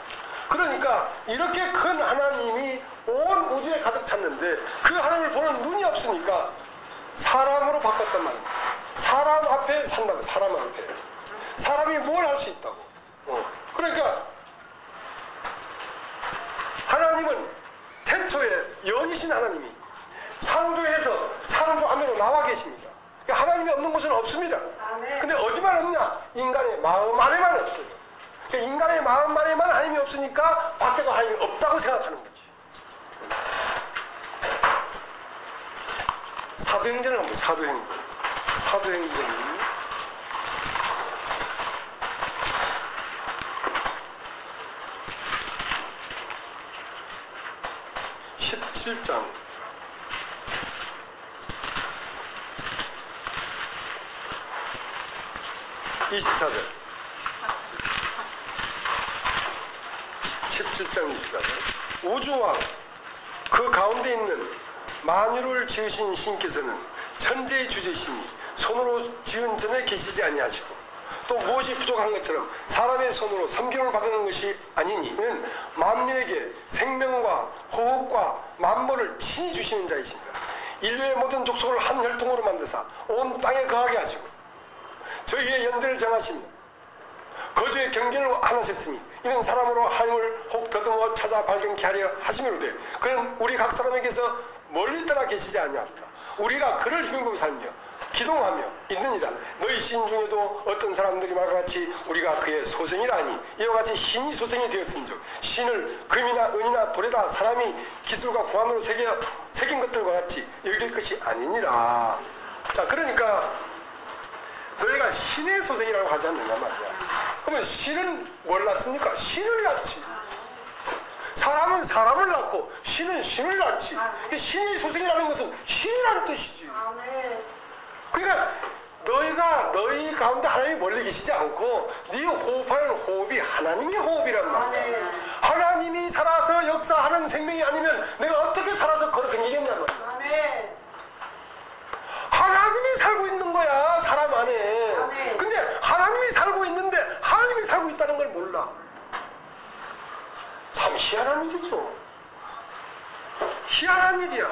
그러니까 이렇게 큰 하나님이 온 우주에 가득 찼는데 그 하나님을 보는 눈이 없으니까 사람으로 바꿨단 말입니다. 사람 앞에 산다고. 사람 앞에. 사람이 뭘 할 수 있다고. 그러니까 하나님은 태초에 영이신 하나님이 창조해서 창조 안으로 나와 계십니다. 하나님이 없는 곳은 없습니다. 근데 어디만 없냐? 인간의 마음 안에만 없어요. 그러니까 인간의 마음 안에만 하나님이 없으니까 밖에도 하나님이 없다고 생각하는 거지. 사도행전을 합니다. 사도행전 17장 24절 17장 24절. 우주와 그 그 가운데 있는 만유를 지으신 신께서는 천재의 주제시니 손으로 지은 전에 계시지 아니하시고 또 무엇이 부족한 것처럼 사람의 손으로 섬김을 받는 것이 아니니 이는 만민에게 생명과 호흡과 만물을 친히 주시는 자이십니다. 인류의 모든 족속을 한 혈통으로 만드사 온 땅에 거하게 하시고 저희의 연대를 정하십니다. 거주의 경계를 하나셨으니 이는 사람으로 하나님을 혹 더듬어 찾아 발견케 하려 하심이로되 그는 우리 각 사람에게서 멀리 떠나 계시지 아니합니다. 우리가 그를 힘입어 살며 기동하며 있느니라. 너희 신 중에도 어떤 사람들이 말과 같이 우리가 그의 소생이라니 이와 같이 신이 소생이 되었은즉 신을 금이나 은이나 돌에다 사람이 기술과 고안으로 새긴 것들과 같이 여길 것이 아니니라. 자, 그러니까 너희가 신의 소생이라고 하지 않느냐 말이야. 그러면 신은 뭘 낳습니까? 신을 낳지. 사람은 사람을 낳고 신은 신을 낳지. 신의 소생이라는 것은 신이라는 뜻이지. 그러니까 너희가 너희 가운데 하나님이 멀리 계시지 않고 네 호흡하는 호흡이 하나님의 호흡이란 말이야. 하나님이 살아서 역사하는 생명이 아니면 내가 어떻게 살아서 걸어 다니겠냐 말이야. 하나님이 살고 있는 거야, 사람 안에. 근데 하나님이 살고 있는데 하나님이 살고 있다는 걸 몰라. 참 희한한 일이죠. 희한한 일이야.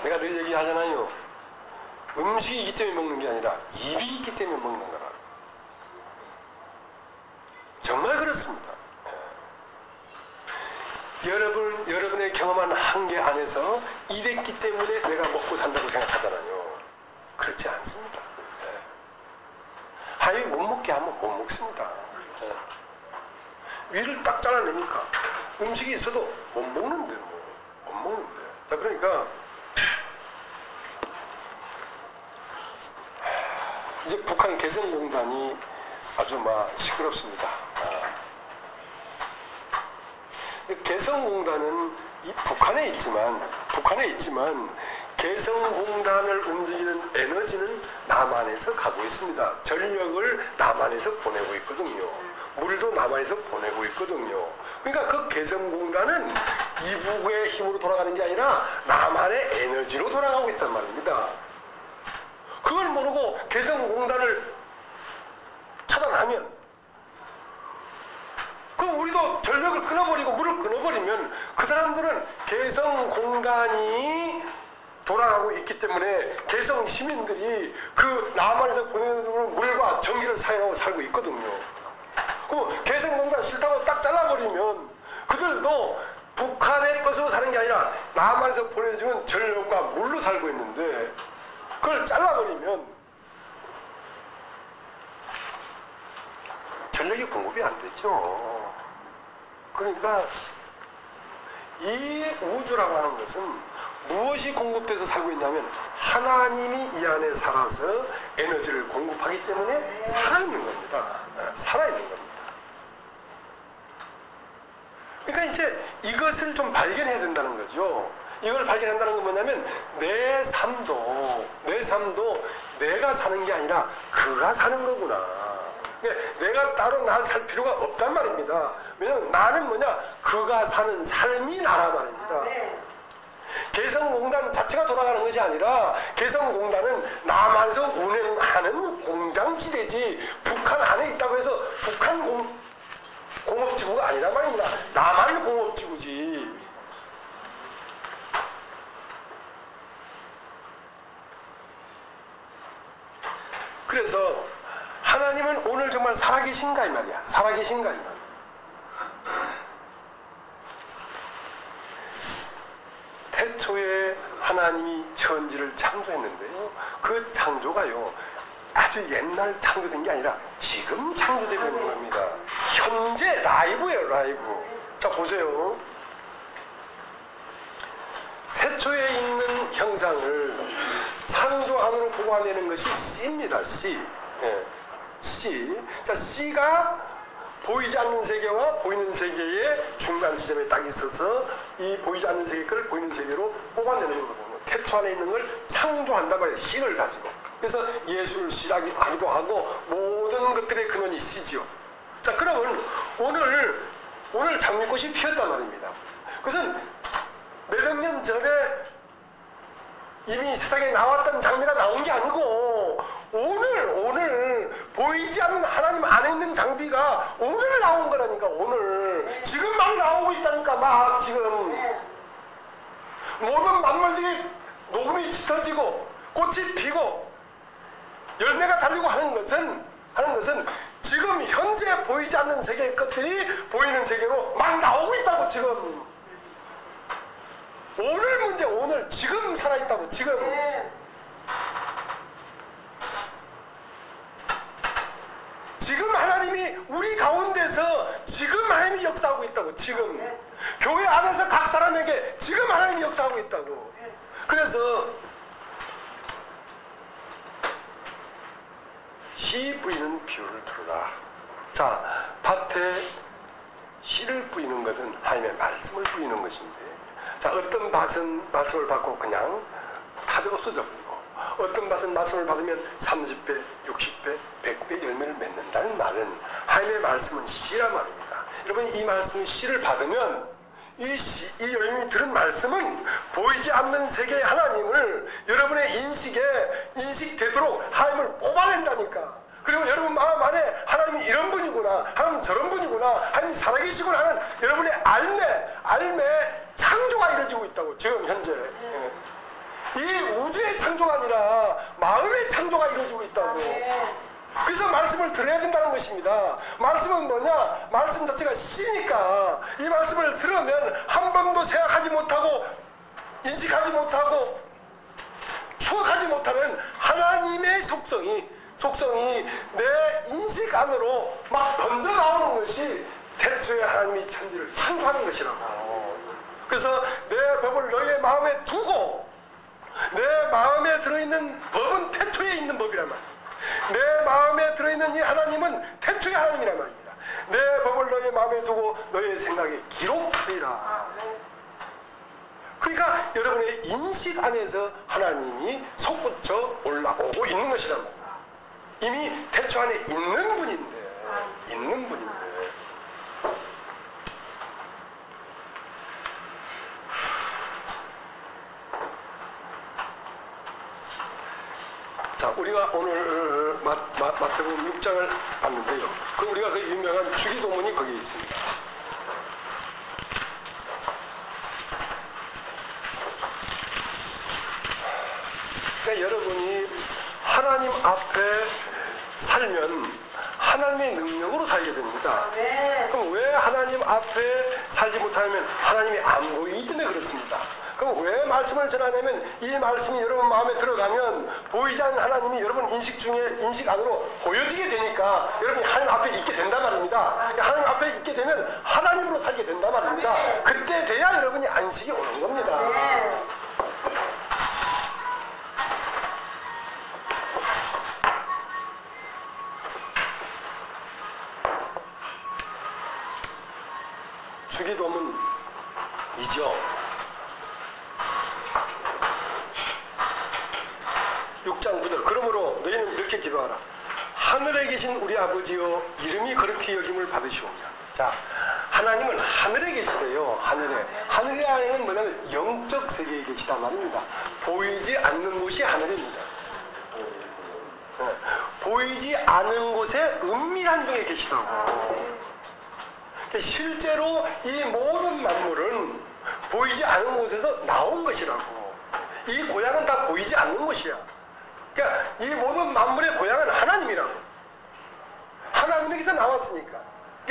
내가 늘 얘기하잖아요. 음식이 있기 때문에 먹는 게 아니라 입이 있기 때문에 먹는 거라. 정말 그렇습니다. 여러분의 경험한 한계 안에서 이랬기 때문에 내가 먹고 산다고 생각하잖아요. 그렇지 않습니다. 하여이 못 먹게 하면 못 먹습니다. 위를 딱 잘라내니까 음식이 있어도 못 먹는데 못 먹는데. 자, 그러니까 이제 북한 개성공단이 아주 시끄럽습니다. 개성공단은 이 북한에 있지만 개성공단을 움직이는 에너지는 남한에서 가고 있습니다. 전력을 남한에서 보내고 있거든요. 물도 남한에서 보내고 있거든요. 그러니까 그 개성공단은 이북의 힘으로 돌아가는 게 아니라 남한의 에너지로 돌아가고 있단 말입니다. 그걸 모르고 개성공단을 차단하면 그럼 우리도 전력을 끊어버리고 물을 끊어버리면 그 사람들은 개성공단이 돌아가고 있기 때문에 개성 시민들이 그 남한에서 보내는 물과 전기를 사용하고 살고 있거든요. 그 개성공단 싫다고 딱 잘라버리면 그들도 북한의 것으로 사는 게 아니라 남한에서 보내주는 전력과 물로 살고 있는데 그걸 잘라버리면 전력이 공급이 안 되죠. 그러니까 이 우주라고 하는 것은 무엇이 공급돼서 살고 있냐면 하나님이 이 안에 살아서 에너지를 공급하기 때문에 살아있는 겁니다. 살아있는 겁니다. 그러니까 이제 이것을 좀 발견해야 된다는 거죠. 이걸 발견한다는 건 뭐냐면 내 삶도 내가 사는 게 아니라 그가 사는 거구나. 내가 따로 날 살 필요가 없단 말입니다. 왜냐면 나는 뭐냐? 그가 사는 삶이 나라 말입니다. 개성공단 자체가 돌아가는 것이 아니라 개성공단은 남한에서 운행하는 공장지대지 북한 안에 있다고 해서 북한 공업지구가 아니란 말입니다. 남한 공업지구지. 그래서 하나님은 오늘 정말 살아계신가 이 말이야. 살아계신가 이 말이야. 태초에 하나님이 천지를 창조했는데요. 그 창조가요 아주 옛날 창조된 게 아니라 지금 창조되고 있는 겁니다. 현재 라이브예요. 라이브. 자 보세요. 태초에 있는 형상을 창조 안으로 보관하는 것이 C입니다. C. C. 자, C가 보이지 않는 세계와 보이는 세계의 중간 지점에 딱 있어서 이 보이지 않는 세계 걸 보이는 세계로 뽑아내는 거거든요. 태초 안에 있는 걸 창조한단 말이에요. C를 가지고. 그래서 예술 시라기도 하고 모든 것들의 근원이 시지요. 자, 그러면 오늘 장미꽃이 피었단 말입니다. 그것은 몇억 년 전에 이미 세상에 나왔던 장미가 나온 게 아니고 오늘 보이지 않는 하나님 안에 있는 장비가 오늘 나온 거라니까. 오늘 지금 막 나오고 있다니까. 막 지금 모든 만물들이 녹음이 짙어지고 꽃이 피고 열매가 달리고 하는 것은 지금 현재 보이지 않는 세계의 것들이 보이는 세계로 막 나오고 있다고. 지금 오늘 문제, 오늘 지금 살아있다고. 지금 하나님이 우리 가운데서 지금 하나님이 역사하고 있다고. 지금 교회 안에서 각 사람에게 지금 하나님이 역사하고 있다고. 그래서 씨 뿌리는 비유를 들으라. 자, 밭에 씨를 뿌리는 것은 하나님의 말씀을 뿌리는 것인데, 자, 어떤 밭은 말씀을 받고 그냥 다들 없어져 버리고, 어떤 밭은 말씀을 받으면 30배, 60배, 100배 열매를 맺는다는 말은 하나님의 말씀은 씨란 말입니다. 여러분, 이 말씀이 씨를 받으면 이 여러분이 들은 말씀은 보이지 않는 세계의 하나님을 여러분의 인식되도록 하나님을 뽑아낸다니까. 그리고 여러분 마음 안에 하나님이 이런 분이구나, 하나님은 저런 분이구나, 하나님이 살아계시구나 하는 여러분의 알매 창조가 이루어지고 있다고. 지금 현재 이 우주의 창조가 아니라 마음의 창조가 이루어지고 있다고. 그래서 말씀을 들어야 된다는 것입니다. 말씀은 뭐냐? 말씀 자체가 씨니까 이 말씀을 들으면 한 번도 생각하지 못하고 인식하지 못하고 추억하지 못하는 하나님의 속성이 내 인식 안으로 막 번져 나오는 것이 태초에 하나님이 천지를 창조하는 것이라고. 그래서 내 법을 너희의 마음에 두고, 내 마음에 들어있는 법은 태초에 있는 법이란 말이야. 내 마음에 들어있는 이 하나님은 태초의 하나님이란 말입니다. 내 법을 너희의 마음에 두고 너희의 생각에 기록하리라. 그러니까 여러분의 인식 안에서 하나님이 솟구쳐 올라오고 있는 것이란 말입니다. 이미 태초 안에 있는 분인데. 자, 우리가 오늘 마태복음 6장을 봤는데요. 우리가 그 유명한 주기도문이 거기에 있습니다. 그러니까 여러분이 하나님 앞에 살면 하나님의 능력으로 살게 됩니다. 그럼 왜 하나님 앞에 살지 못하면 하나님이 안 보이기 때문에 그렇습니다. 그럼 왜 말씀을 전하냐면 이 말씀이 여러분 마음에 들어가면 보이지 않는 하나님이 여러분 인식 안으로 보여지게 되니까 여러분이 하나님 앞에 있게 된단 말입니다. 하나님 앞에 있게 되면 하나님으로 살게 된단 말입니다. 그때 돼야 여러분이 안식이 오는 겁니다. 주기도문이죠. 6장 9절. 그러므로 너희는 이렇게 기도하라. 하늘에 계신 우리 아버지여, 이름이 거룩히 여김을 받으시오며. 자, 하나님은 하늘에 계시대요. 하늘의 안에는 뭐냐면 영적 세계에 계시다 말입니다. 보이지 않는 곳이 하늘입니다. 보이지 않은 곳에 은밀한 데에 계시다고. 실제로 이 모든 만물은 보이지 않은 곳에서 나온 것이라고. 이 고향은 다 보이지 않는 것이야. 그러니까 이 모든 만물의 고향은 하나님이라고. 하나님에게서 나왔으니까.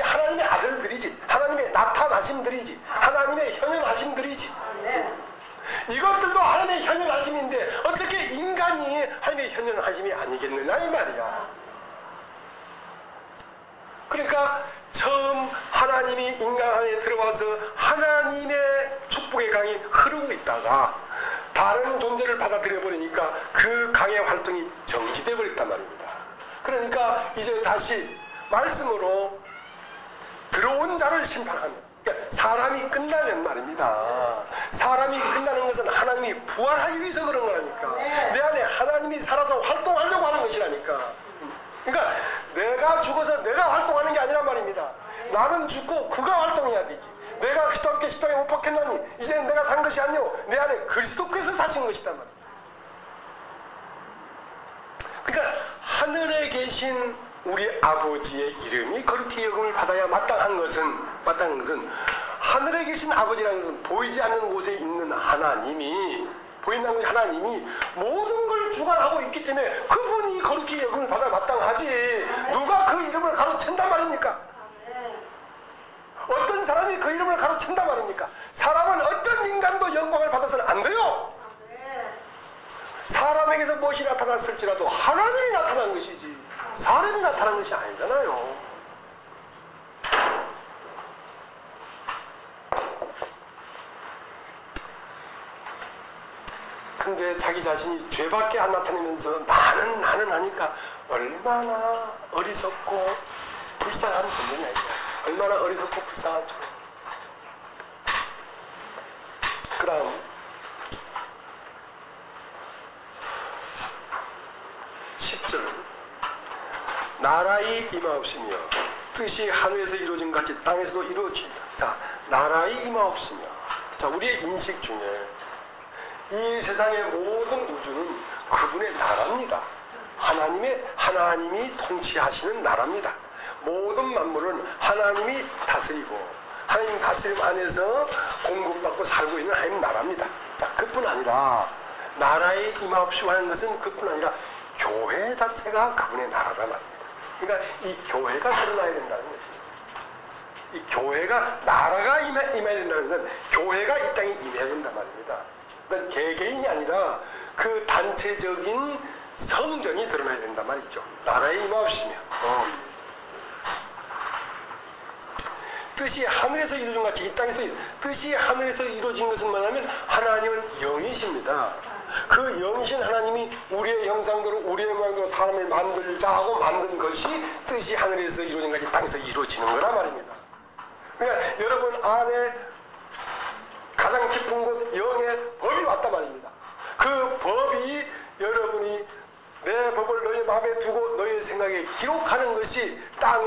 하나님의 아들들이지. 하나님의 나타나심들이지. 하나님의 현현하심들이지. 이것들도 하나님의 현현하심인데 어떻게 인간이 하나님의 현현하심이 아니겠느냐 이 말이야. 그러니까 처음 하나님이 인간 안에 들어와서 하나님의 축복의 강이 흐르고 있다가 다른 존재를 받아들여 버리니까 그 강의 활동이 정지돼 버렸단 말입니다. 그러니까 이제 다시 말씀으로 들어온 자를 심판합니다. 그러니까 사람이 끝나면 말입니다. 사람이 끝나는 것은 하나님이 부활하기 위해서 그런 거라니까. 내 안에 하나님이 살아서 활동하려고 하는 것이라니까. 그러니까 내가 죽어서 내가 활동하는 게 아니란 말입니다. 나는 죽고 그가 활동해야 되지. 내가 그리스도와 함께 십자가에 못 박혔나니 이제는 내가 산 것이 아니오 내 안에 그리스도께서 사신 것이단 말이야. 그러니까 하늘에 계신 우리 아버지의 이름이 거룩히 여김을 받아야 마땅한 것은 하늘에 계신 아버지라는 것은 보이지 않는 곳에 있는 하나님이 보인다는 것이 하나님이 모든 걸 주관하고 있기 때문에 그분이 거룩히 여김을 받아야 마땅하지. 누가 그 이름을 가로챈단 말입니까? 어떤 사람이 그 이름을 가로챈단 말입니까? 사람은 어떤 인간도 영광을 받아서는 안 돼요. 사람에게서 무엇이 나타났을지라도 하나님이 나타난 것이지 사람이 나타난 것이 아니잖아요. 근데 자기 자신이 죄밖에 안 나타내면서 나는 하니까 얼마나 어리석고 불쌍한 존재냐 이거. 얼마나 어리석고 불쌍한 존재. 그 다음 10절 나라의 임하옵시며 뜻이 하늘에서 이루어진 같이 땅에서도 이루어지리라. 자, 나라의 임하옵시며, 자, 우리의 인식 중에 이 세상의 모든 우주는 그분의 나라입니다. 하나님이 통치하시는 나라입니다. 모든 만물은 하나님이 다스리고 하나님 다스림 안에서 공급받고 살고 있는 하나님 나라입니다. 자, 그뿐 아니라 나라의 임하옵시고 하는 것은 그뿐 아니라 교회 자체가 그분의 나라란 말입니다. 그러니까 이 교회가 드러나야 된다는 것입니다. 이 교회가 나라가 임해야 된다는 건 교회가 이 땅에 임해야 된단 말입니다. 그러니까 개개인이 아니라 그 단체적인 성전이 드러나야 된단 말이죠. 나라에 임하옵시며 뜻이 하늘에서 이루어진 같이 이 땅에서 뜻이 하늘에서 이루어진 것은 뭐냐면 하나님은 영이십니다. 그 영이신 하나님이 우리의 형상대로 우리의 모양대로 사람을 만들자 하고 만든 것이 뜻이 하늘에서 이루어진 것이 땅에서 이루어지는 거란 말입니다. 그러니까 여러분 안에 가장 깊은 곳 영의 법이 왔단 말입니다. 그 법이 여러분이 내 법을 너희 마음에 두고 너희 생각에 기록하는 것이 땅에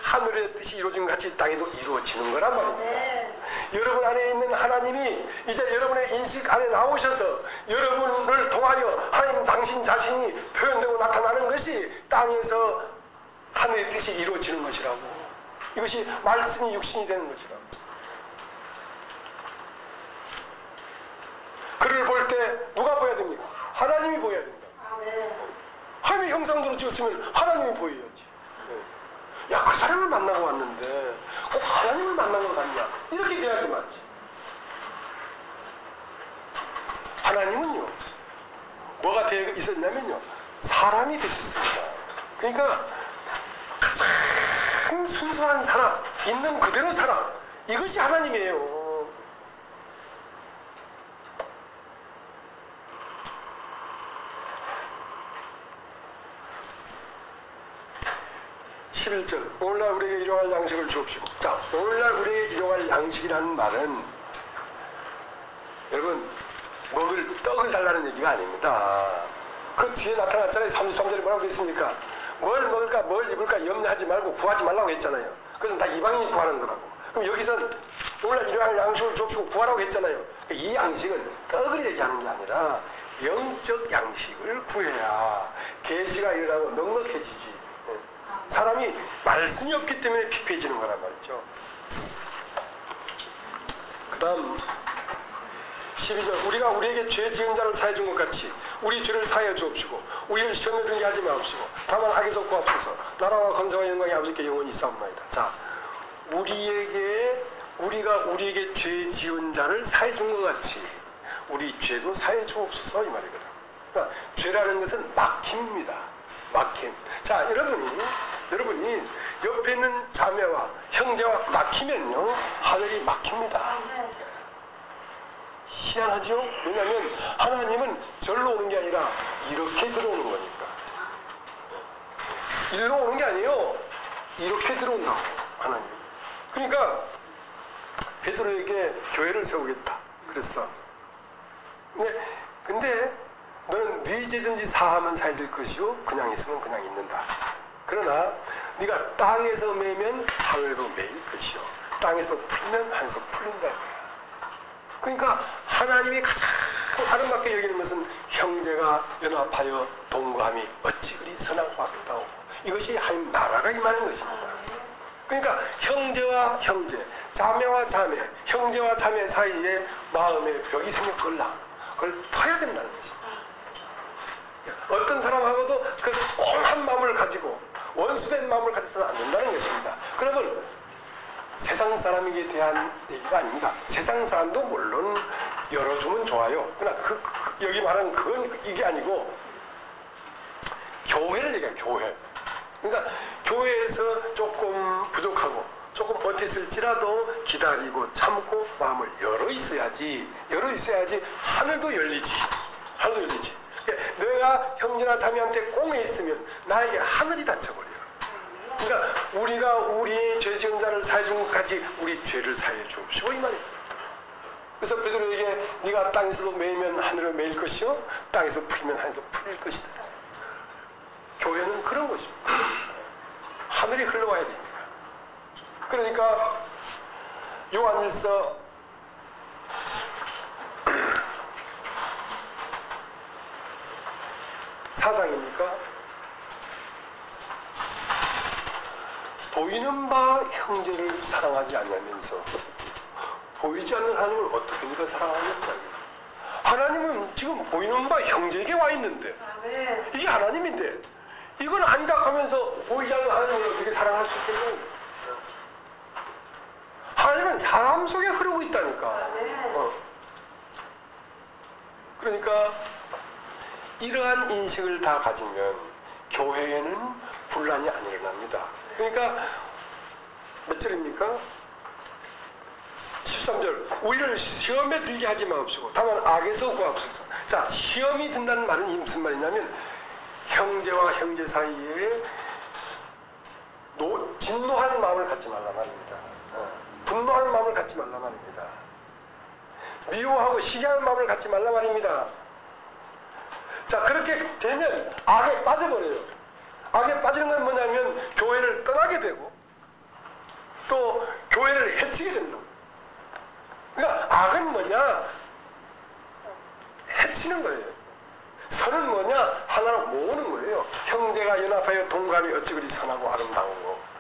하늘의 뜻이 이루어진 같이 땅에도 이루어지는 거란 말입니다. 여러분 안에 있는 하나님이 이제 여러분의 인식 안에 나오셔서 여러분을 통하여 하나님 당신 자신이 표현되고 나타나는 것이 땅에서 하늘의 뜻이 이루어지는 것이라고. 이것이 말씀이 육신이 되는 것이라고. 그를 볼 때 누가 보여야 됩니까? 하나님이 보여야 됩니다. 하나님의 형상대로 지었으면 하나님이 보여야지. 야, 그 사람을 만나고 왔는데 꼭 하나님을 만나는 거 같냐? 이렇게 돼야지 맞지. 하나님은요, 뭐가 되어 있었냐면요, 사람이 되셨습니다. 그러니까 가장 순수한 사람, 있는 그대로 사람, 이것이 하나님이에요. 11절 오늘날 우리에게 일용할 양식을 주옵시고. 자, 오늘날 우리에게 일용할 양식이라는 말은 여러분 먹을 떡을 달라는 얘기가 아닙니다. 그 뒤에 나타났잖아요. 33절에 뭐라고 했습니까? 뭘 먹을까 뭘 입을까 염려하지 말고 구하지 말라고 했잖아요. 그것은 다 이방인이 구하는 거라고. 그럼 여기선 오늘날 일용할 양식을 주옵시고 구하라고 했잖아요. 이 양식은 떡을 얘기하는 게 아니라 영적 양식을 구해야 계시가 일어나고 넉넉해지지. 사람이 말씀이 없기 때문에 피폐해지는 거란 말이죠. 그 다음 12절 우리가 우리에게 죄 지은 자를 사해 준 것 같이 우리 죄를 사해 주옵시고 우리를 시험에 들게 하지 마옵시고 다만 악에서 구하옵소서. 나라와 권세와 영광이 아버지께 영원히 있사옵나이다. 자, 우리가 우리에게 죄 지은 자를 사해 준 것 같이 우리 죄도 사해 주옵소서 이 말이거든. 그러니까 죄라는 것은 막힘입니다. 막힘. 자, 여러분이 옆에 있는 자매와 형제와 막히면요 하늘이 막힙니다. 희한하죠? 왜냐하면 하나님은 절로 오는 게 아니라 이렇게 들어오는 거니까. 일로 오는 게 아니에요. 이렇게 들어온다고 하나님이. 그러니까 베드로에게 교회를 세우겠다 그랬어. 근데 너는 네 죄든지 사하면 사해질 것이요 그냥 있으면 그냥 있는다. 그러나 네가 땅에서 매면 하늘에도 매일 것이요 땅에서 풀면 하늘에서 풀린다. 그러니까 하나님이 가장 아름답게 여기는 것은 형제가 연합하여 동거함이 어찌 그리 선하고 아름다워. 이것이 하나님 나라가 임하는 것입니다. 그러니까 형제와 형제, 자매와 자매, 형제와 자매 사이에 마음의 벽이 생겼걸라. 그걸 터야 된다는 것입니다. 어떤 사람하고도 그 꽁한 마음을 가지고 원수된 마음을 가져서는 안 된다는 것입니다. 그러면 세상 사람에게 대한 얘기가 아닙니다. 세상 사람도 물론 열어주면 좋아요. 그러나 여기 말하는 그건 이게 아니고 교회를 얘기해요. 교회. 그러니까 교회에서 조금 부족하고 조금 버텼을지라도 기다리고 참고 마음을 열어 있어야지 하늘도 열리지. 하늘도 열리지. 내가 형제나 자매한테 꽁에 있으면 나에게 하늘이 닫혀버려. 그러니까 우리가 우리의 죄 지은 자를 사해 준 것까지 우리 죄를 사해 주옵시고 이 말이에요. 그래서 베드로에게 네가 땅에서도 매이면 하늘을 매일 것이요 땅에서 풀면 하늘에서 풀릴 것이다. 교회는 그런 것입니다. 하늘이 흘러와야 됩니다. 그러니까 요한일서 4장입니까? 보이는 바 형제를 사랑하지 않으면서 보이지 않는 하나님을 어떻게 네가 사랑하겠냐. 하나님은 지금 보이는 바 형제에게 와 있는데 이게 하나님인데 이건 아니다 하면서 보이지 않는 하나님을 어떻게 사랑할 수 있겠냐고. 하나님은 사람 속에 흐르고 있다니까. 그러니까 이러한 인식을 다 가지면 교회에는 분란이 안 일어납니다. 그러니까 몇 절입니까? 13절 우리를 시험에 들게 하지 마옵시고 다만 악에서 구하옵소서. 자, 시험이 든다는 말은 무슨 말이냐면 형제와 형제 사이에 진노하는 마음을 갖지 말라 말입니다. 분노하는 마음을 갖지 말라 말입니다. 미워하고 시기하는 마음을 갖지 말라 말입니다. 자, 그렇게 되면 악에 빠져버려요. 악에 빠지는 건 뭐냐면 교회를 떠나게 되고 또 교회를 해치게 된다. 그러니까 악은 뭐냐? 해치는 거예요. 선은 뭐냐? 하나로 모으는 거예요. 형제가 연합하여 동감이 어찌 그리 선하고 아름다우고.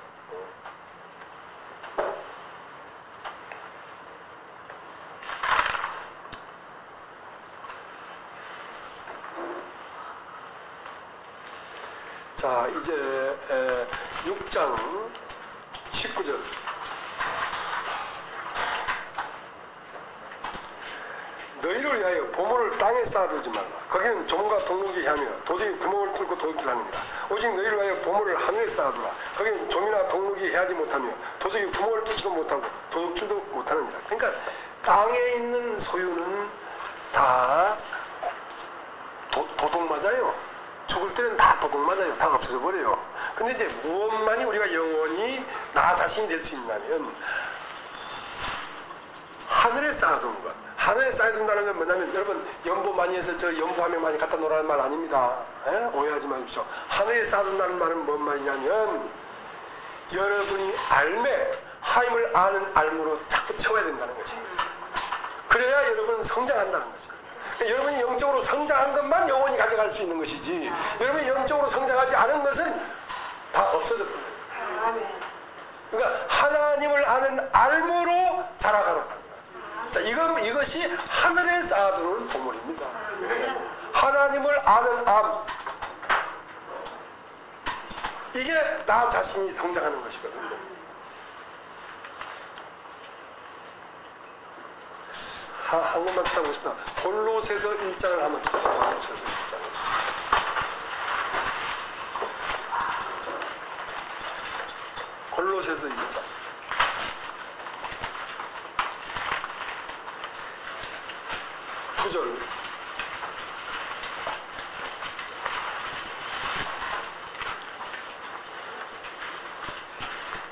자, 이제 6장 19절. 너희를 위하여 보물을 땅에 쌓아두지 말라. 거기는 종과 동록이 하며 도둑이 구멍을 뚫고 도둑질 합니다. 오직 너희를 위하여 보물을 하늘에 쌓아두라. 거기는 종이나 동록이 해하지 못하며 도둑이 구멍을 뚫지도 못하고 도둑질도 못하느니라. 그러니까 땅에 있는 소유는 다 도둑 맞아요. 죽을 때는 다 도둑 맞아요. 다 없어져 버려요. 근데 이제 무엇만이 우리가 영원히 나 자신이 될 수 있냐면 하늘에 쌓아두는 것. 하늘에 쌓아둔다는 건 뭐냐면 여러분 연보 많이 해서 저 연보하면 많이 갖다 놓으라는 말 아닙니다. 오해하지 마십시오. 하늘에 쌓아둔다는 말은 뭔 말이냐면 여러분이 하나님을 아는 알므로 자꾸 채워야 된다는 것입니다. 그래야 여러분은 성장한다는 것입니다. 여러분이 영적으로 성장한 것만 영원히 가져갈 수 있는 것이지 여러분이 영적으로 성장하지 않은 것은 다 없어졌거든요. 그러니까 하나님을 아는 알므로 자라가라. 자, 이것이 하늘에 쌓아두는 보물입니다. 하나님을 아는 암. 이게 나 자신이 성장하는 것이거든요. 한 것만 찾아보고 싶다. 골로새서 1장을 한번 찾아보세요. 골로새서 1장. 골로새서 1장.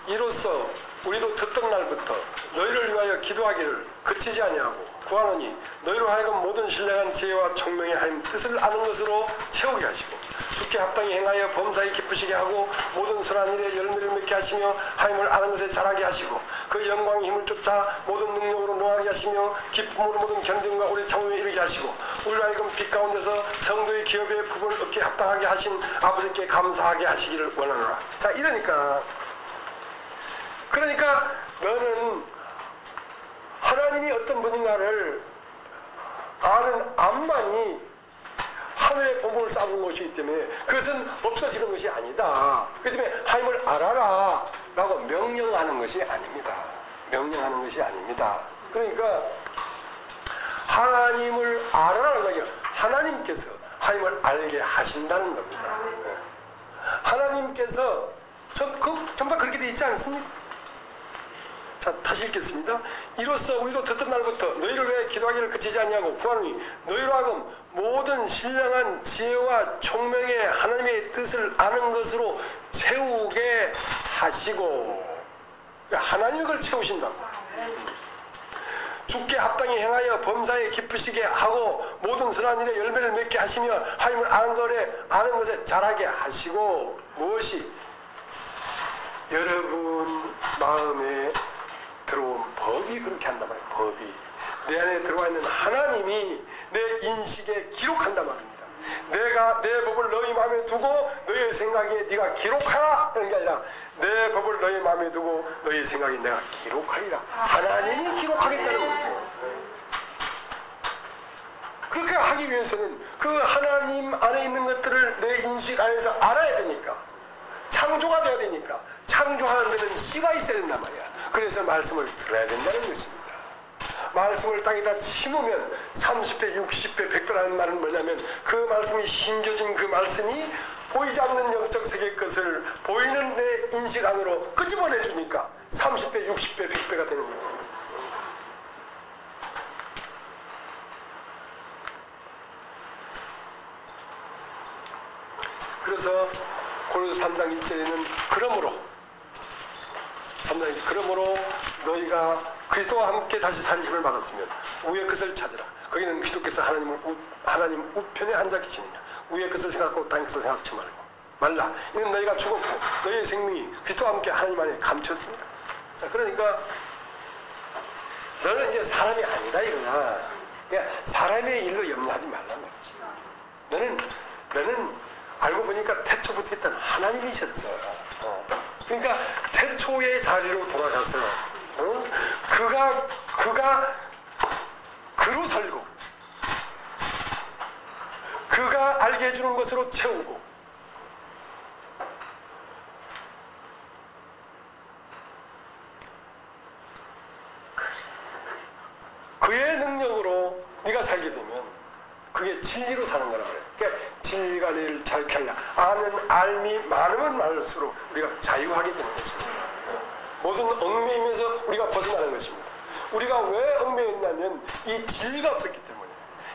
이로써 우리도 듣던 날부터 너희를 위하여 기도하기를 그치지 아니하고 구하노니 너희로 하여금 모든 신령한 지혜와 총명의 하나님 뜻을 아는 것으로 채우게 하시고 주께 합당히 행하여 범사에 기쁘시게 하고 모든 선한 일에 열매를 맺게 하시며 하나님을 아는 것에 자라게 하시고 그 영광의 힘을 쫓아 모든 능력으로 노하게 하시며 기쁨으로 모든 견딘과 오래 참음에 이르게 하시고 우리로 하여금 빛 가운데서 성도의 기업의 부분을 얻게 합당하게 하신 아버지께 감사하게 하시기를 원하노라. 자, 그러니까 너는 하나님이 어떤 분인가를 아는 암만이 하늘의 보물을 쌓은 것이기 때문에 그것은 없어지는 것이 아니다. 그렇기 때문에 하나님을 알아라 라고 명령하는 것이 아닙니다. 명령하는 것이 아닙니다. 그러니까 하나님을 알아라는 것이 아니라 하나님께서 하나님을 알게 하신다는 겁니다. 하나님께서 전부 그렇게 되어 있지 않습니까? 자, 다시 읽겠습니다. 이로써 우리도 듣던 날부터 너희를 위해 기도하기를 그치지 아니하고 구하노니 너희로 하여금 모든 신령한 지혜와 총명의 하나님의 뜻을 아는 것으로 채우게 하시고, 하나님이 그걸 채우신다고. 주께 합당히 행하여 범사에 기쁘시게 하고 모든 선한 일에 열매를 맺게 하시며 하나님을 아는 것에 자라게 하시고, 무엇이 여러분 마음에 들어온 법이 그렇게 한단 말이에요. 법이 내 안에 들어와 있는 하나님이 내 인식에 기록한단 말입니다. 내가 내 법을 너희 마음에 두고 너희의 생각에 네가 기록하라 이런 게 아니라 내 법을 너희 마음에 두고 너희의 생각에 내가 기록하리라. 하나님이 기록하겠다는 거죠. 그렇게 하기 위해서는 그 하나님 안에 있는 것들을 내 인식 안에서 알아야 되니까, 창조가 돼야 되니까, 창조하는 데는 씨가 있어야 된단 말이야. 그래서 말씀을 들어야 된다는 것입니다. 말씀을 땅에다 심으면 30배, 60배, 100배라는 말은 뭐냐면 그 말씀이 심겨진 그 말씀이 보이지 않는 영적 세계의 것을 보이는 내 인식 안으로 끄집어내주니까 30배, 60배, 100배가 되는 거죠. 그래서 고린도서 3장 1절에는 그러므로 너희가 그리스도와 함께 다시 산 힘을 받았으면 위의 것을 찾으라. 거기는 그리스도께서 하나님 우편에 앉아 계시느냐. 위의 것을 생각하고 땅의 것을 생각지 말라. 이는 너희가 죽었고 너희의 생명이 그리스도와 함께 하나님 안에 감췄습니다. 자, 그러니까 너는 이제 사람이 아니다 이거야. 그러니까 사람의 일로 염려하지 말란 말이지. 너는 알고 보니까 태초부터 있던 하나님이셨어. 그러니까 태초의 자리로 돌아가서 그가 그로 살고 그가 알게 해주는 것으로 채우고 그의 능력으로 네가 살게 되면 그게 진리로 사는 거란 말이에요. 그러니까 진리가 너희를 자유케 하려. 아는 알미 많으면 많을수록 우리가 자유하게 되는 것입니다. 모든 얽매이면서 우리가 벗어나는 것입니다. 우리가 왜 얽매였냐면 이 진리가 없었기 때문에.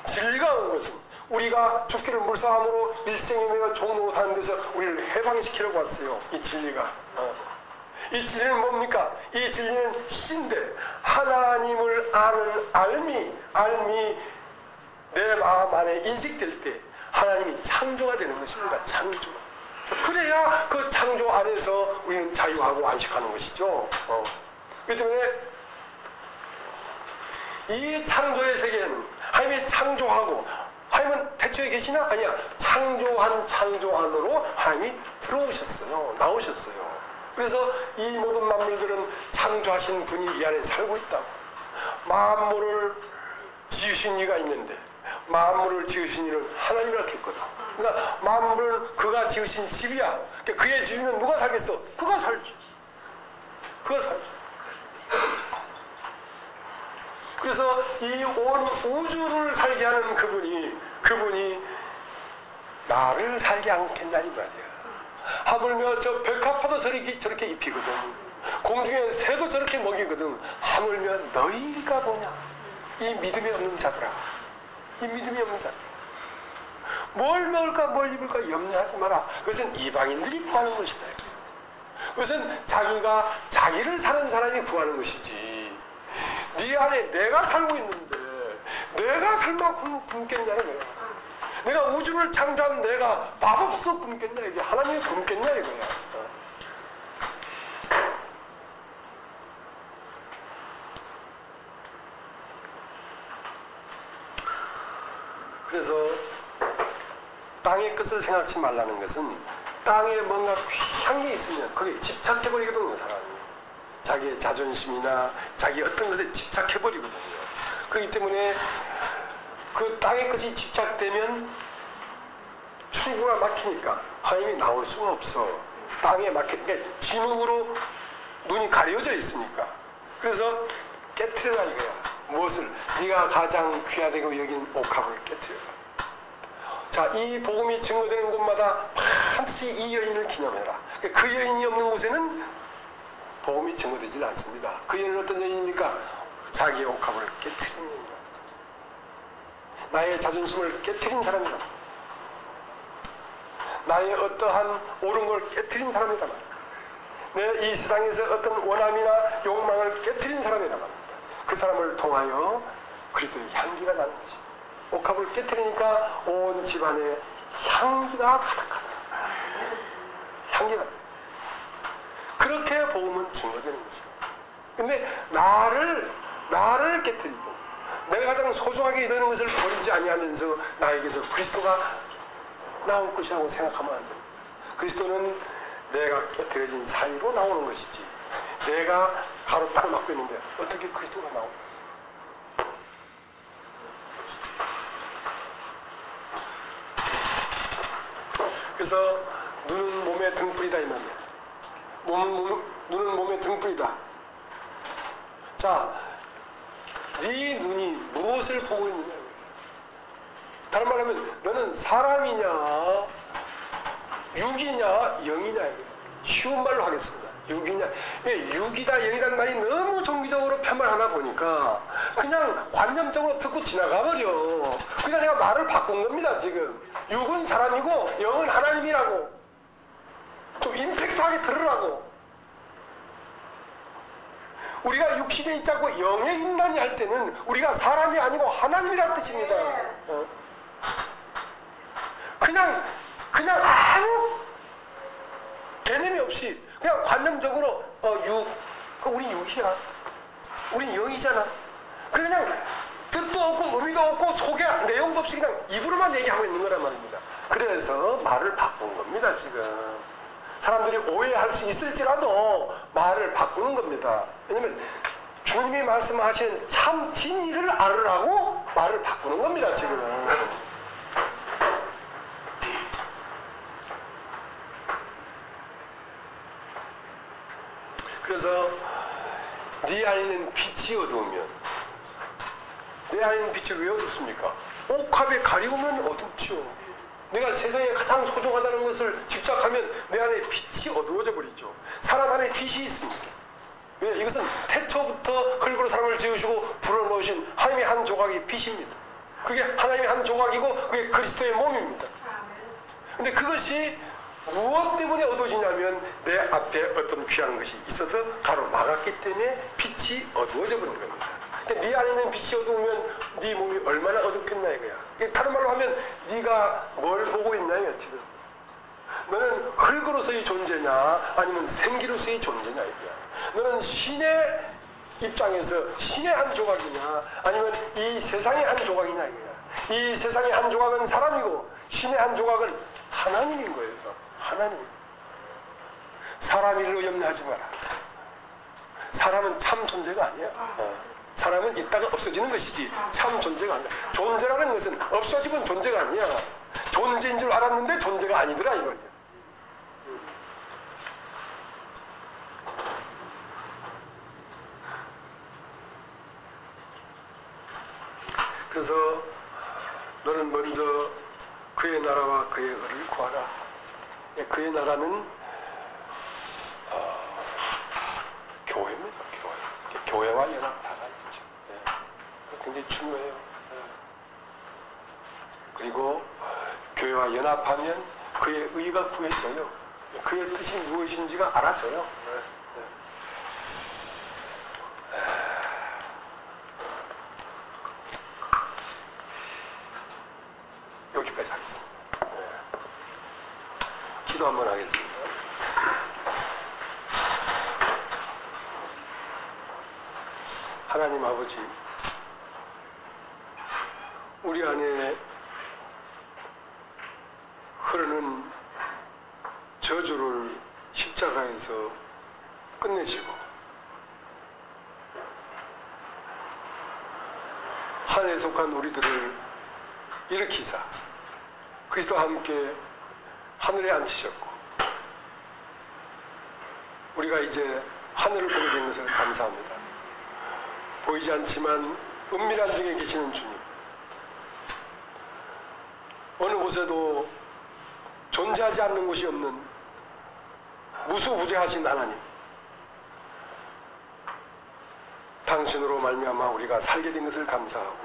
진리가 온 것은 우리가 죽기를 물사함으로 일생에 매여 종로로 사는 데서 우리를 해방시키려고 왔어요. 이 진리가. 이 진리는 뭡니까? 이 진리는 신데 하나님을 아는 알미 내 마음 안에 인식될 때 하나님이 창조가 되는 것입니다. 창조. 그래야 그 창조 안에서 우리는 자유하고 안식하는 것이죠. 그렇기 때문에 이 창조의 세계는 하나님이 창조하고 하나님은 태초에 계시나? 아니야. 창조한 창조 안으로 하나님이 들어오셨어요. 나오셨어요. 그래서 이 모든 만물들은 창조하신 분이 이 안에 살고 있다고. 만물을 지으신 이가 있는데 만물을 지으신 이는 하나님이라 했거든. 그러니까 만물은 그가 지으신 집이야. 그러니까 그의 집이면 누가 살겠어? 그가 살지. 그래서 이 온 우주를 살게 하는 그분이 나를 살게 않겠냐니 말이야. 하물며 저 벽화파도 저렇게 입히거든. 공중에 새도 저렇게 먹이거든. 하물며 너희가 뭐냐? 이 믿음이 없는 자들아. 이 믿음이 없는 자들. 뭘 먹을까 뭘 입을까 염려하지 마라. 그것은 이방인들이 구하는 것이다. 그것은 자기를 사는 사람이 구하는 것이지. 네 안에 내가 살고 있는데 내가 설마 굶겠냐 이거야. 내가 우주를 창조한 내가 밥없어 굶겠냐 이게 하나님이 굶겠냐 이거야. 그래서 땅의 것을 생각지 말라는 것은 땅에 뭔가 귀한 게 있으면 거기에 집착해버리거든요. 사람이 자기의 자존심이나 자기 어떤 것에 집착해버리거든요. 그렇기 때문에 그 땅의 것이 집착되면 출구가 막히니까 하나님이 나올 수가 없어. 땅에 막히니까 진흙으로 눈이 가려져 있으니까. 그래서 깨트려라 이거야. 무엇을? 네가 가장 귀하다고 여기는 옥합을 깨트려라. 자, 이 복음이 증거되는 곳마다 반드시 이 여인을 기념해라. 그 여인이 없는 곳에는 복음이 증거되질 않습니다. 그 여인은 어떤 여인입니까? 자기의 옥합을 깨트린 여인이라. 나의 자존심을 깨트린 사람이라. 나의 어떠한 옳은 걸 깨트린 사람이라 말입니다. 내 이 세상에서 어떤 원함이나 욕망을 깨트린 사람이라 말입니다. 그 사람을 통하여 그리스도의 향기가 나는 것이. 옥합을 깨트리니까 온 집안에 향기가 가득하다. 향기가. 그렇게 복음은 증거되는 것입니다. 근데 나를 깨트리고 내가 가장 소중하게 여기는 것을 버리지 아니하면서 나에게서 그리스도가 나올 것이라고 생각하면 안 됩니다. 그리스도는 내가 깨트려진 사이로 나오는 것이지 내가 가로땅을 막고 있는데 어떻게 그리스도가 나오겠어요? 그래서 눈은 몸의 등불이다 이 말이야. 눈은 몸의 등불이다. 자, 네 눈이 무엇을 보고 있느냐. 다른 말로 하면 너는 사람이냐 육이냐 영이냐. 쉬운 말로 하겠습니다. 육이냐. 육이다 영이라는 말이 너무 종교적으로 편말하나 보니까 그냥 관념적으로 듣고 지나가 버려. 그러니까 내가 말을 바꾼 겁니다. 지금 육은 사람이고 영은 하나님이라고. 좀 임팩트하게 들으라고. 우리가 육신에 있자고 영의 인간이 할 때는 우리가 사람이 아니고 하나님이라는 뜻입니다. 그냥 아무 개념이 없이 그냥 관념적으로 우리 육이야. 우리 영이잖아. 그냥 뜻도 없고 의미도 없고 속에 내용도 없이 그냥 입으로만 얘기하고 있는 거란 말입니다. 그래서 말을 바꾼 겁니다. 지금 사람들이 오해할 수 있을지라도 말을 바꾸는 겁니다. 왜냐면 주님이 말씀하신 참 진리를 알으라고 말을 바꾸는 겁니다. 지금. 그래서 네 안에는 빛이 어두우면 내 안에는 빛이 왜 어둡습니까? 옥합에 가리우면 어둡죠. 내가 세상에 가장 소중하다는 것을 집착하면 내 안에 빛이 어두워져 버리죠. 사람 안에 빛이 있습니다. 왜? 이것은 태초부터 흙으로 사람을 지으시고 불어넣으신 하나님의 한 조각이 빛입니다. 그게 하나님의 한 조각이고 그게 그리스도의 몸입니다. 근데 그것이 무엇 때문에 어두워지냐면 내 앞에 어떤 귀한 것이 있어서 가로막았기 때문에 빛이 어두워져 버린 겁니다. 근데 네 안에 있는 빛이 어두우면 네 몸이 얼마나 어둡겠나 이거야. 다른 말로 하면 네가 뭘 보고 있냐 이거야. 지금 너는 흙으로서의 존재냐 아니면 생기로서의 존재냐 이거야. 너는 신의 입장에서 신의 한 조각이냐 아니면 이 세상의 한 조각이냐 이거야. 이 세상의 한 조각은 사람이고 신의 한 조각은 하나님인 거예요. 하나님. 사람 일로 염려하지 마라. 사람은 참 존재가 아니야. 사람은 있다가 없어지는 것이지 참 존재가 아니야. 존재라는 것은 없어지면 존재가 아니야. 존재인 줄 알았는데 존재가 아니더라 이 말이야. 그래서 너는 먼저 그의 나라와 그의 의를 구하라. 그의 나라는 교회입니다. 교회와 연합하라. 굉장히 중요해요. 그리고 교회와 연합하면 그의 의가 구해져요. 그의 뜻이 무엇인지가 알아져요. 하나님 아버지, 우리 안에 흐르는 저주를 십자가에서 끝내시고 하늘에 속한 우리들을 일으키사 그리스도와 함께 하늘에 앉히셨고 우리가 이제 하늘을 보게 된 것을 감사합니다. 보이지 않지만 은밀한 중에 계시는 주님, 어느 곳에도 존재하지 않는 곳이 없는 무수부재하신 하나님, 당신으로 말미암아 우리가 살게 된 것을 감사하고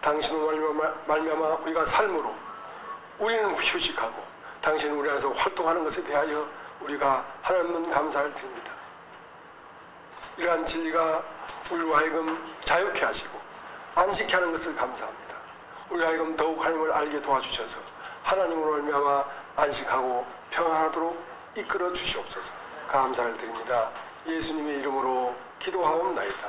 당신으로 말미암아 우리가 삶으로 우리는 휴식하고 당신은 우리 안에서 활동하는 것에 대하여 우리가 하나님은 감사를 드립니다. 이러한 진리가 우리로 하여금 자유케 하시고 안식케 하는 것을 감사합니다. 우리로 하여금 더욱 하나님을 알게 도와주셔서 하나님으로 말미암아 안식하고 평안하도록 이끌어 주시옵소서. 감사를 드립니다. 예수님의 이름으로 기도하옵나이다.